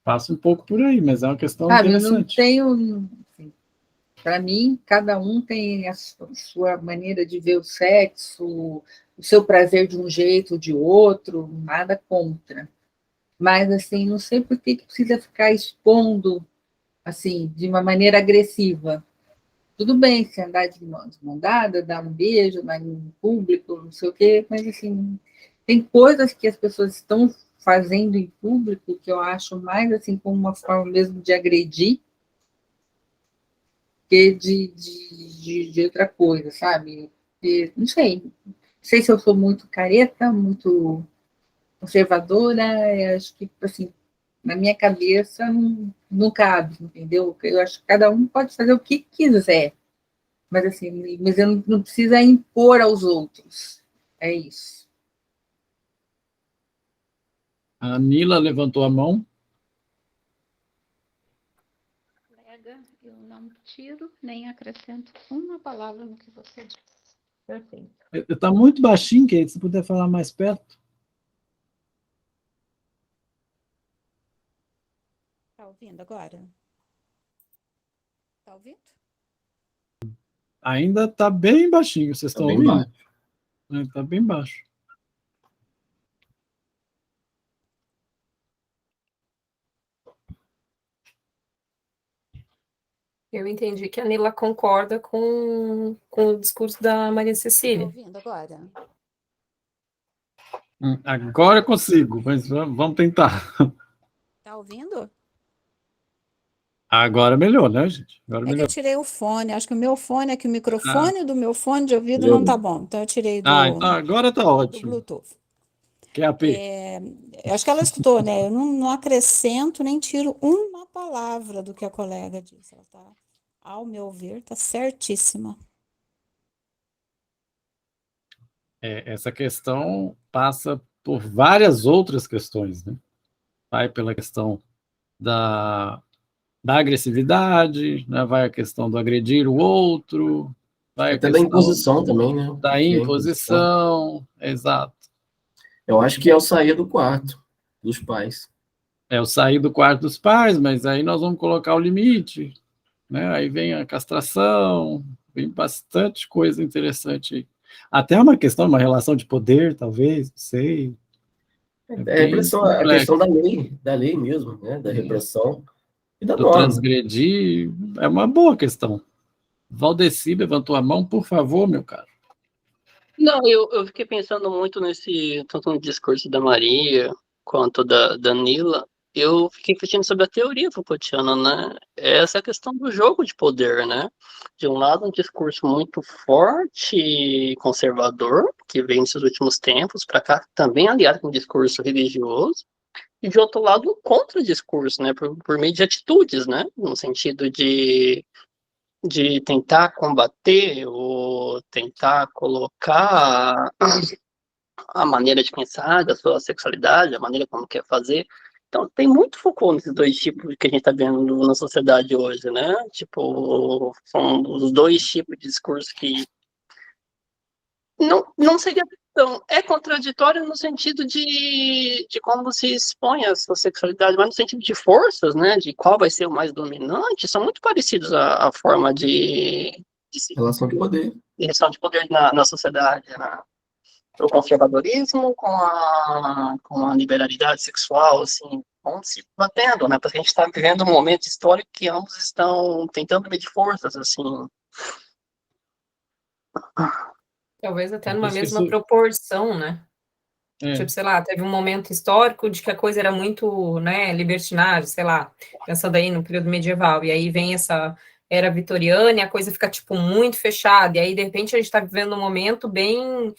Passa um pouco por aí, mas é uma questão interessante. Eu não tenho, assim, para mim, cada um tem a sua maneira de ver o sexo, o seu prazer de um jeito ou de outro, nada contra. Mas, assim, não sei por que precisa ficar expondo, assim, de uma maneira agressiva. Tudo bem se andar de mão dada, dar um beijo em público, não sei o quê, mas, assim, tem coisas que as pessoas estão fazendo em público que eu acho mais, assim, como uma forma mesmo de agredir que de outra coisa, sabe? Não sei se eu sou muito careta, muito conservadora, acho que, assim, na minha cabeça não cabe, entendeu? Eu acho que cada um pode fazer o que quiser, mas assim, mas eu não precisa impor aos outros. É isso. A Nila levantou a mão. Colega, eu não tiro nem acrescento uma palavra no que você disse. Perfeito. Está muito baixinho, Kate, se puder falar mais perto. Está ouvindo agora? Está ouvindo? Ainda está bem baixinho, vocês estão ouvindo? Está bem baixo. Eu entendi que a Nila concorda com o discurso da Maria Tá Cecília. ouvindo agora? Agora eu consigo, mas vamos tentar. Tá ouvindo? Agora melhorou, né, gente? Agora É que eu melhorou. tirei o fone. Acho que o meu fone é que o Ah, microfone do meu fone de ouvido não tá Melhorou. bom. Então eu tirei então do agora tá ótimo. Bluetooth. QAP. Eu acho que ela escutou, né? Eu não acrescento nem tiro uma palavra do que a colega disse. Ela tá, ao meu ver, tá certíssima. Essa questão passa por várias outras questões, né? Vai pela questão da agressividade, né? Vai a questão do agredir o outro, vai a Até da questão imposição também, né? da Que é a imposição. imposição, exato. Eu acho que é o sair do quarto dos pais. Eu saí do quarto dos pais, mas aí nós vamos colocar o limite, né? Aí vem a castração, vem bastante coisa interessante aí. Até uma questão, uma relação de poder, talvez, não sei. É É bem repressão, a questão complexo. da lei mesmo, né? Da repressão e da Do norma. transgredir é uma boa questão. Valdeci levantou a mão, por favor, meu caro. Não, eu fiquei pensando muito nesse, tanto no discurso da Maria quanto da Nila. Eu fiquei refletindo sobre a teoria Foucaultiana, né? Essa questão do jogo de poder, né? De um lado, um discurso muito forte e conservador, que vem nesses últimos tempos para cá, também aliado com um discurso religioso, e de outro lado, um contra-discurso, né? Por meio de atitudes, né? No sentido de tentar combater ou tentar colocar a maneira de pensar da sua sexualidade, a maneira como quer fazer. Então, tem muito Foucault nesses dois tipos que a gente está vendo na sociedade hoje, né? Tipo, são os dois tipos de discurso que não seria tão... É contraditório no sentido de como se expõe a sua sexualidade, mas no sentido de forças, né? De qual vai ser o mais dominante, são muito parecidos a forma de se Relação de poder. de relação de poder na sociedade, né? O conservadorismo com a liberalidade sexual, assim, vão se batendo, né? Porque a gente está vivendo um momento histórico que ambos estão tentando medir forças, assim. Talvez até Eu numa mesma esqueci. proporção, né? É, Tipo, sei lá, teve um momento histórico de que a coisa era muito, né, libertinagem, sei lá, pensando aí no período medieval, e aí vem essa era vitoriana e a coisa fica, tipo, muito fechada, e aí, de repente, a gente está vivendo um momento bem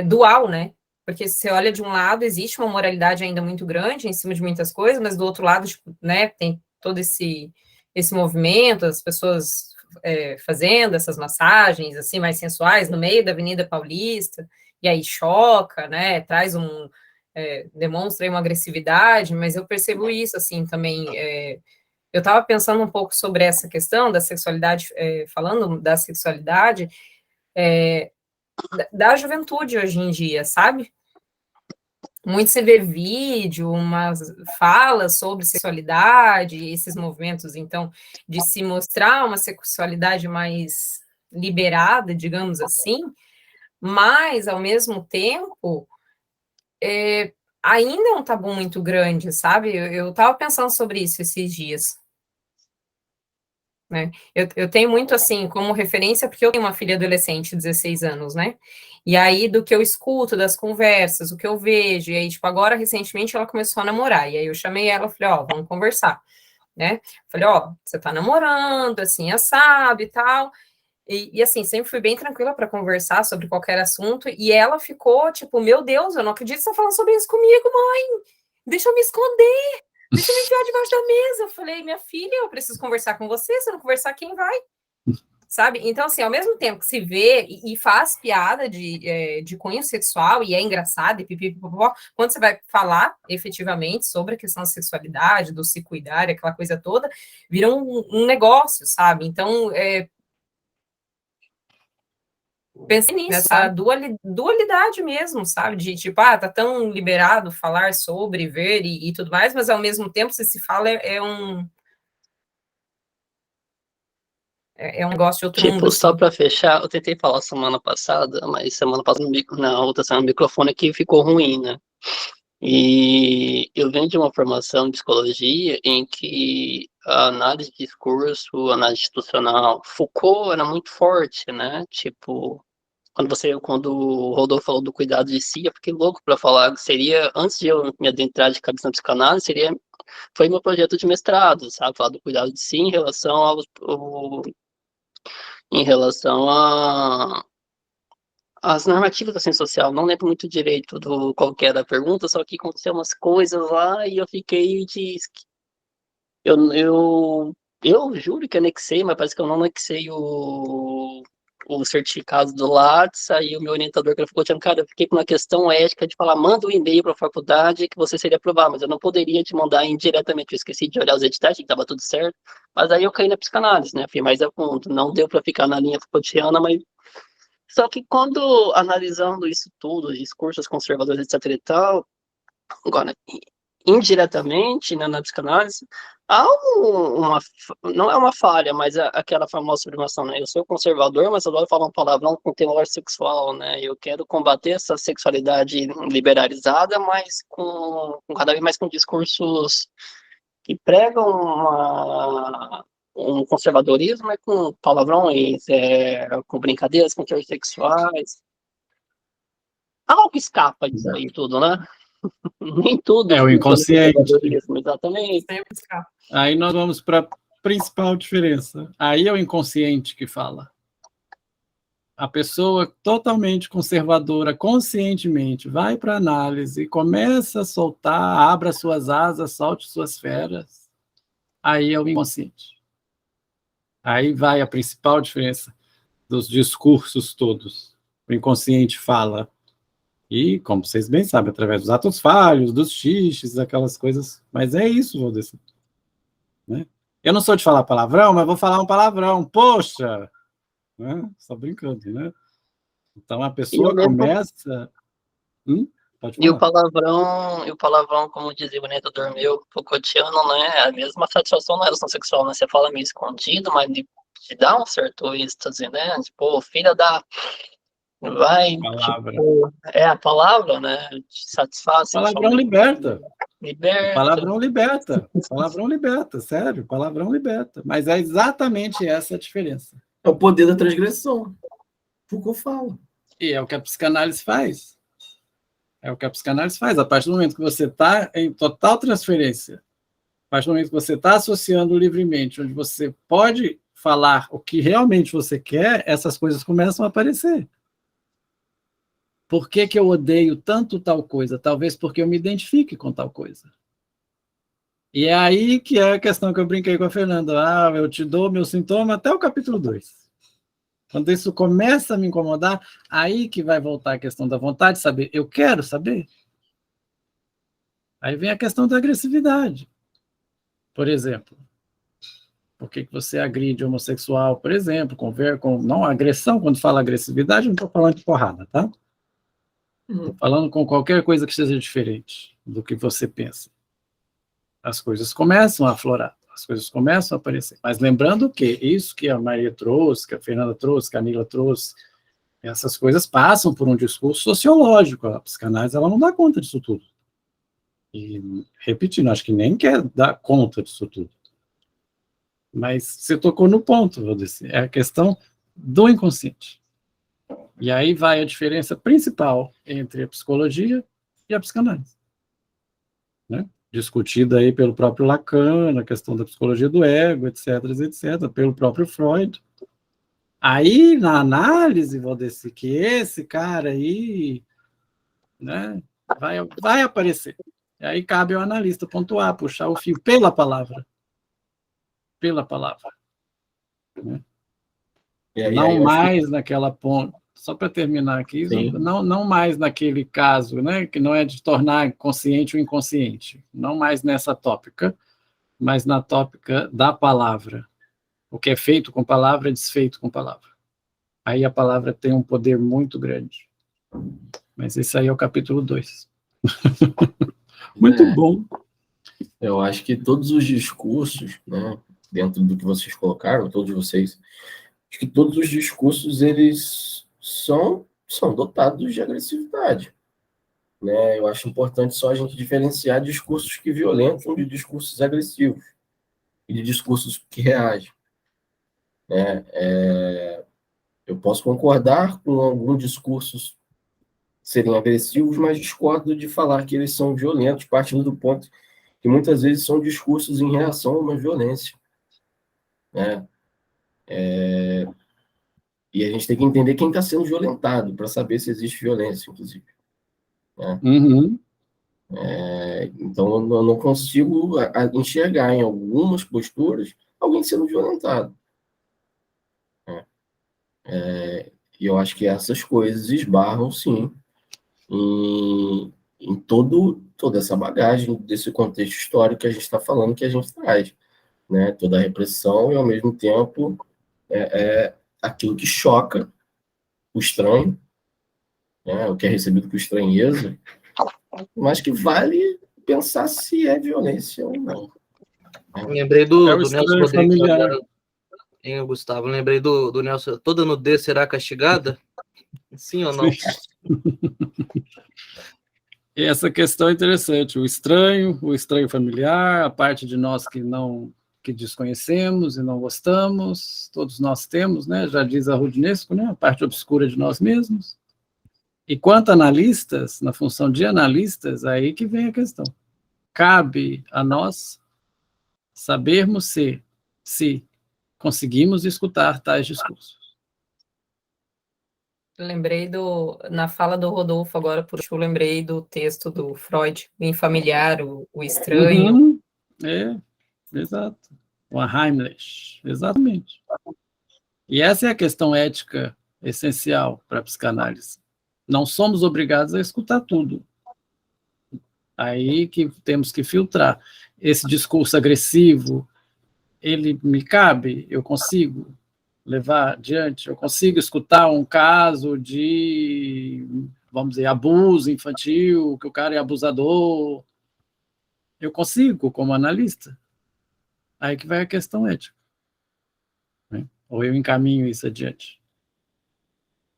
dual, né? Porque se você olha de um lado, existe uma moralidade ainda muito grande em cima de muitas coisas, mas do outro lado, tipo, né, tem todo esse movimento, as pessoas fazendo essas massagens, assim, mais sensuais, no meio da Avenida Paulista, e aí choca, né, traz demonstra aí uma agressividade, mas eu percebo isso, assim, também, eu estava pensando um pouco sobre essa questão da sexualidade, falando da sexualidade, da juventude hoje em dia, sabe? Muito se vê vídeo, umas falas sobre sexualidade, esses movimentos, então, de se mostrar uma sexualidade mais liberada, digamos assim, mas, ao mesmo tempo, ainda é um tabu muito grande, sabe? Eu estava pensando sobre isso esses dias. Né? Eu tenho muito, assim, como referência, porque eu tenho uma filha adolescente, 16 anos, né? E aí, do que eu escuto, das conversas, o que eu vejo, e aí, tipo, agora, recentemente, ela começou a namorar, e aí eu chamei ela, falei, ó, vamos conversar, né? Falei, ó, você tá namorando, assim, assado e tal, e assim, sempre fui bem tranquila para conversar sobre qualquer assunto, e ela ficou, tipo, meu Deus, eu não acredito que você tá falando sobre isso comigo, mãe, deixa eu me esconder, deixa eu me enfiar debaixo da mesa. Eu falei, minha filha, eu preciso conversar com você, se eu não conversar, quem vai? Sabe? Então, assim, ao mesmo tempo que se vê e faz piada de cunho sexual, e é engraçado, e pipipipopó, quando você vai falar efetivamente sobre a questão da sexualidade, do se cuidar, aquela coisa toda, vira um negócio, sabe? Então, pensei nisso, nessa dualidade mesmo, sabe? De tipo, tá tão liberado falar sobre, ver e tudo mais, mas ao mesmo tempo, se fala, é um negócio de outro mundo. Tipo, só Assim. para fechar, eu tentei falar semana passada, mas semana passada na outra semana o microfone aqui ficou ruim, né? E eu venho de uma formação de psicologia em que a análise de discurso, análise institucional. Foucault era muito forte, né? Tipo, quando o Rodolfo falou do cuidado de si, eu fiquei louco para falar que seria, antes de eu me adentrar de cabeça na psicanálise, foi meu projeto de mestrado, sabe? Falar do cuidado de si em relação às normativas da ciência social. Não lembro muito direito do qual que era a pergunta, só que aconteceu umas coisas lá e eu fiquei de... Eu juro que anexei, mas parece que eu não anexei o certificado do Lattes, aí o meu orientador que ficou dizendo, cara, eu fiquei com uma questão ética de falar, manda um e-mail para a faculdade que você seria aprovado, mas eu não poderia te mandar indiretamente, eu esqueci de olhar os editais, que estava tudo certo, mas aí eu caí na psicanálise, né, fui mais a fundo, não deu para ficar na linha Foucaultiana, mas só que quando analisando isso tudo, discursos conservadores, etc e tal, agora, indiretamente, né, na psicanálise, há não é uma falha, mas aquela famosa afirmação, né, eu sou conservador, mas adoro falar um palavrão com teor sexual, né, eu quero combater essa sexualidade liberalizada, mas cada vez mais com discursos que pregam um conservadorismo, com palavrões, com brincadeiras, com teores sexuais. Algo escapa disso aí tudo, né? Nem tudo. É o inconsciente. Exatamente. Aí nós vamos para a principal diferença. Aí é o inconsciente que fala. A pessoa totalmente conservadora, conscientemente, vai para a análise e começa a soltar, abra suas asas, solte suas feras. Aí é o inconsciente. Aí vai a principal diferença dos discursos todos. O inconsciente fala. E, como vocês bem sabem, através dos atos falhos, dos xixes, aquelas coisas. Mas é isso, Valdeci. Né? Eu não sou de falar palavrão, mas vou falar um palavrão. Poxa! Né? Só brincando, né? Então, a pessoa começa... Pode falar. E o palavrão, como dizia o orientador meu, Foucaultiano, né? É a mesma satisfação na relação sexual, né? Você fala meio escondido, mas te dá um certo êxtase, né? Tipo, filha da... Vai, palavra. Tipo, a palavra, né? Te satisfaz. Palavrão liberta. Liberta. Palavrão liberta. Palavrão liberta, sério. Palavrão liberta. Mas é exatamente essa a diferença. É o poder da transgressão. Foucault fala. E é o que a psicanálise faz. É o que a psicanálise faz. A partir do momento que você está em total transferência, a partir do momento que você está associando livremente, onde você pode falar o que realmente você quer, essas coisas começam a aparecer. Por que eu odeio tanto tal coisa? Talvez porque eu me identifique com tal coisa. E é aí que é a questão que eu brinquei com a Fernanda. Eu te dou meu sintoma até o capítulo 2. Quando isso começa a me incomodar, aí que vai voltar a questão da vontade de saber. Eu quero saber. Aí vem a questão da agressividade. Por exemplo, por que você agride homossexual, por exemplo, não agressão, quando fala agressividade, não estou falando de porrada, tá? Estou falando com qualquer coisa que seja diferente do que você pensa. As coisas começam a aflorar, as coisas começam a aparecer. Mas lembrando que isso que a Maria trouxe, que a Fernanda trouxe, que a Nila trouxe, essas coisas passam por um discurso sociológico. A psicanálise ela não dá conta disso tudo. E, repetindo, acho que nem quer dar conta disso tudo. Mas você tocou no ponto, Valdeci. É a questão do inconsciente. E aí vai a diferença principal entre a psicologia e a psicanálise. Né? Discutida aí pelo próprio Lacan, a questão da psicologia do ego, etc., etc., pelo próprio Freud. Aí, na análise, Valdeci, que esse cara aí, né, vai aparecer. E aí cabe ao analista pontuar, puxar o fio pela palavra. Pela palavra. Né? Não mais naquela ponta. Só para terminar aqui, não mais naquele caso, né, que não é de tornar consciente o inconsciente, não mais nessa tópica, mas na tópica da palavra. O que é feito com palavra é desfeito com palavra. Aí a palavra tem um poder muito grande. Mas esse aí é o capítulo 2. Muito bom. Eu acho que todos os discursos, né, dentro do que vocês colocaram, todos vocês, acho que todos os discursos, eles são dotados de agressividade. Né? Eu acho importante só a gente diferenciar discursos que violentam de discursos agressivos. e de discursos que reagem, né? Eu posso concordar com alguns discursos serem agressivos, mas discordo de falar que eles são violentos, partindo do ponto que muitas vezes são discursos em reação a uma violência, né? E a gente tem que entender quem está sendo violentado para saber se existe violência, inclusive, né? Uhum. Então, eu não consigo enxergar em algumas posturas alguém sendo violentado, né? E eu acho que essas coisas esbarram, sim, em toda essa bagagem desse contexto histórico que a gente está falando, que a gente traz, né? Toda a repressão e, ao mesmo tempo, aquilo que choca o estranho, né? O que é recebido com estranheza, mas que vale pensar se é violência ou não. Lembrei É do o Nelson estranho Rodrigues familiar. agora, hein, Gustavo? Lembrei do Nelson. Toda nudez será castigada? Sim ou não? E essa questão é interessante, o estranho familiar, a parte de nós que desconhecemos e não gostamos, todos nós temos, né? Já diz a Rudinesco, né? A parte obscura de nós mesmos. E quanto a analistas, na função de analistas, aí que vem a questão. Cabe a nós sabermos se conseguimos escutar tais discursos. Lembrei na fala do Rodolfo agora, por último, eu lembrei do texto do Freud, o infamiliar, o estranho. Exato. O Heimlich, exatamente. E essa é a questão ética essencial para a psicanálise. Não somos obrigados a escutar tudo. Aí que temos que filtrar. Esse discurso agressivo, ele me cabe? Eu consigo levar adiante? Eu consigo escutar um caso de, vamos dizer, abuso infantil, que o cara é abusador? Eu consigo, como analista? Aí que vai a questão ética. Né? Ou eu encaminho isso adiante.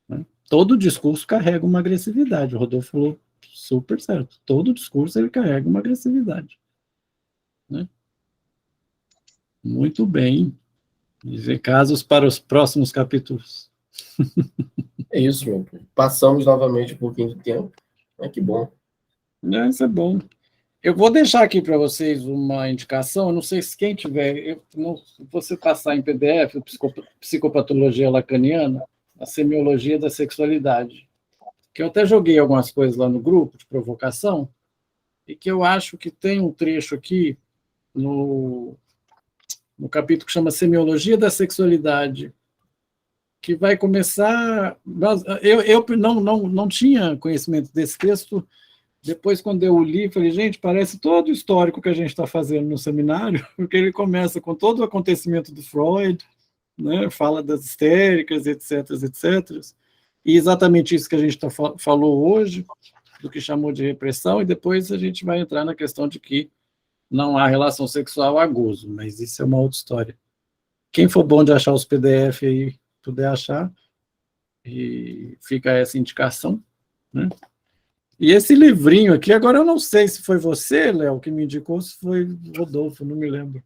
Né? Todo discurso carrega uma agressividade. O Rodolfo falou super certo. Todo discurso ele carrega uma agressividade. Né? Muito bem. E casos para os próximos capítulos. É isso, meu. Passamos novamente um pouquinho de tempo. Que bom. Isso é bom. Eu vou deixar aqui para vocês uma indicação, eu não sei se quem tiver, você passar em PDF, Psicopatologia Lacaniana, a Semiologia da Sexualidade, que eu até joguei algumas coisas lá no grupo de provocação, e que eu acho que tem um trecho aqui no capítulo que chama Semiologia da Sexualidade, que vai começar... Eu não tinha conhecimento desse texto. Depois, quando eu li, falei, gente, parece todo o histórico que a gente está fazendo no seminário, porque ele começa com todo o acontecimento do Freud, né, fala das histéricas, etc., etc., e exatamente isso que a gente falou hoje, do que chamou de repressão, e depois a gente vai entrar na questão de que não há relação sexual a gozo, mas isso é uma outra história. Quem for bom de achar os PDF aí, puder achar, e fica essa indicação, né? E esse livrinho aqui, agora eu não sei se foi você, Léo, que me indicou, se foi Rodolfo, não me lembro.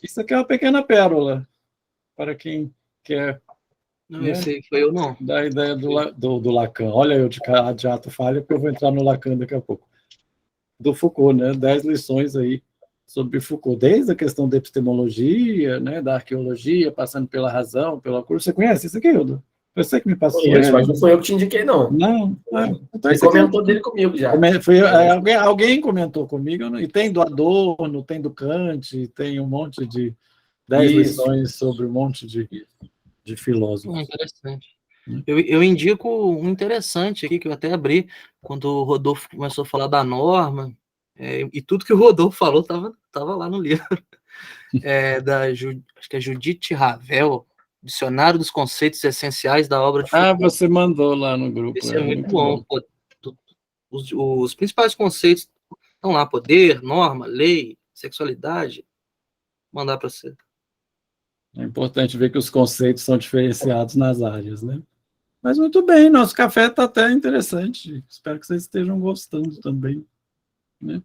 Isso aqui é uma pequena pérola, para quem quer... Não, né? Esse aí foi eu, não. Da ideia do Lacan. Olha, eu de ato falha, porque eu vou entrar no Lacan daqui a pouco. Do Foucault, né? 10 lições aí sobre Foucault, desde a questão da epistemologia, né? Da arqueologia, passando pela razão, pela cor. Você conhece isso aqui, Hildo? Foi você que me passou. Conheço, mas não foi eu que te indiquei, não. Não. Então, você comentou dele comigo já. Alguém comentou comigo, e tem do Adorno, tem do Kant, tem um monte de 10 lições sobre um monte de filósofos. Interessante. Eu indico um interessante aqui, que eu até abri, quando o Rodolfo começou a falar da norma, e tudo que o Rodolfo falou estava lá no livro. Acho que é Judith Ravel, Dicionário dos Conceitos Essenciais da Obra de Foucault. Você mandou lá no grupo. Isso é muito bom. Pô, os principais conceitos estão lá: poder, norma, lei, sexualidade. Vou mandar para você. É importante ver que os conceitos são diferenciados nas áreas, né? Mas muito bem, nosso café está até interessante. Espero que vocês estejam gostando também, né?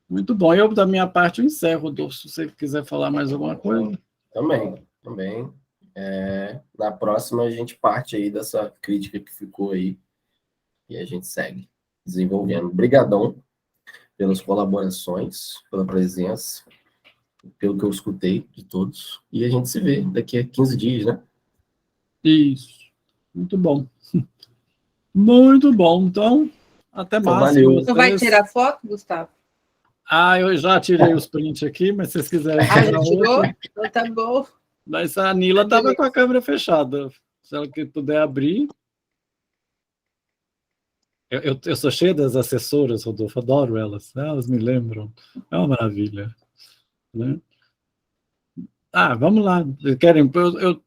Muito bom. Eu, da minha parte, eu encerro, Rodolfo, se você quiser falar mais alguma coisa. Também. Na próxima a gente parte aí dessa crítica que ficou aí e a gente segue desenvolvendo. Obrigadão pelas colaborações, pela presença, pelo que eu escutei de todos. E a gente se vê daqui a 15 dias, né? Isso. Muito bom. Muito bom. Então, até Então, mais. valeu. Você vai tirar foto, Gustavo? Eu já tirei os prints aqui, mas se vocês quiserem Já tirar tirou? outro. Então tá bom. Mas a Nila estava com a câmera fechada. Se ela puder abrir. Eu sou cheio das assessoras, Rodolfo, adoro elas. Elas me lembram. É uma maravilha. Né? Vamos lá. Vocês querem? Eu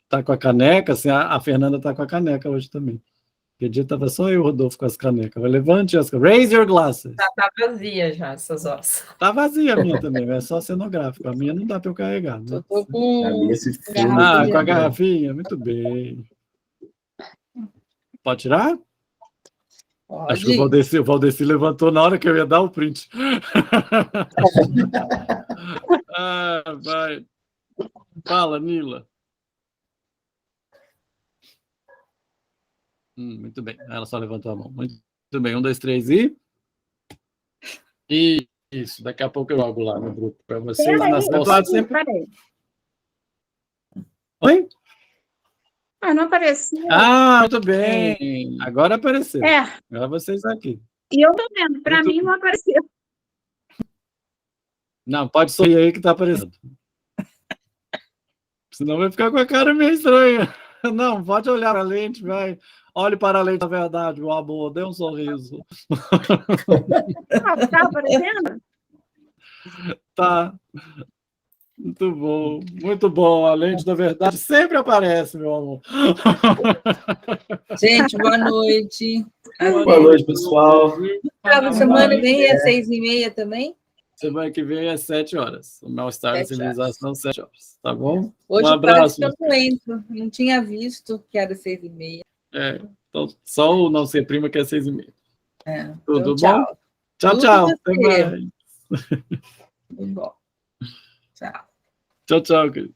tá com a caneca, assim, a Fernanda está com a caneca hoje também. Aquele dia estava só eu, Rodolfo, com as canecas. Levante as canecas. Raise your glasses. Tá vazia já, essas horas. Tá vazia a minha também, é só cenográfico. A minha não dá para eu carregar. Né? Tô com com a garrafinha? Muito bem. Pode tirar? Pode. Acho que o Valdeci levantou na hora que eu ia dar o print. Vai. Fala, Nila. Muito bem. Ela só levantou a mão. Muito bem. 1, 2, 3 e... Isso. Daqui a pouco eu jogo lá no grupo para vocês. Nas calçadas sempre... Oi? Não apareceu. Muito bem. Agora apareceu. Agora vocês aqui. E eu tô vendo. Para mim não apareceu. Não, pode sorrir aí que está aparecendo. Senão vai ficar com a cara meio estranha. Não, pode olhar para a lente, vai. Olhe para a lente da verdade, meu amor. Dê um sorriso. Tá aparecendo? Tá. Muito bom. Muito bom. A lente da verdade sempre aparece, meu amor. Gente, boa noite. Boa noite, pessoal. Semana que vem às 6h30 também? Semana que vem às 7 horas. O Mal-Estar da Civilização, 7 horas. Tá bom? Hoje um abraço. Eu não entro. Não tinha visto que era 6h30. Então, só o Não Ser Prima que é 6h30. Tudo então, bom? Tchau. Até mais. Tudo bom. Tchau. Tchau, querido.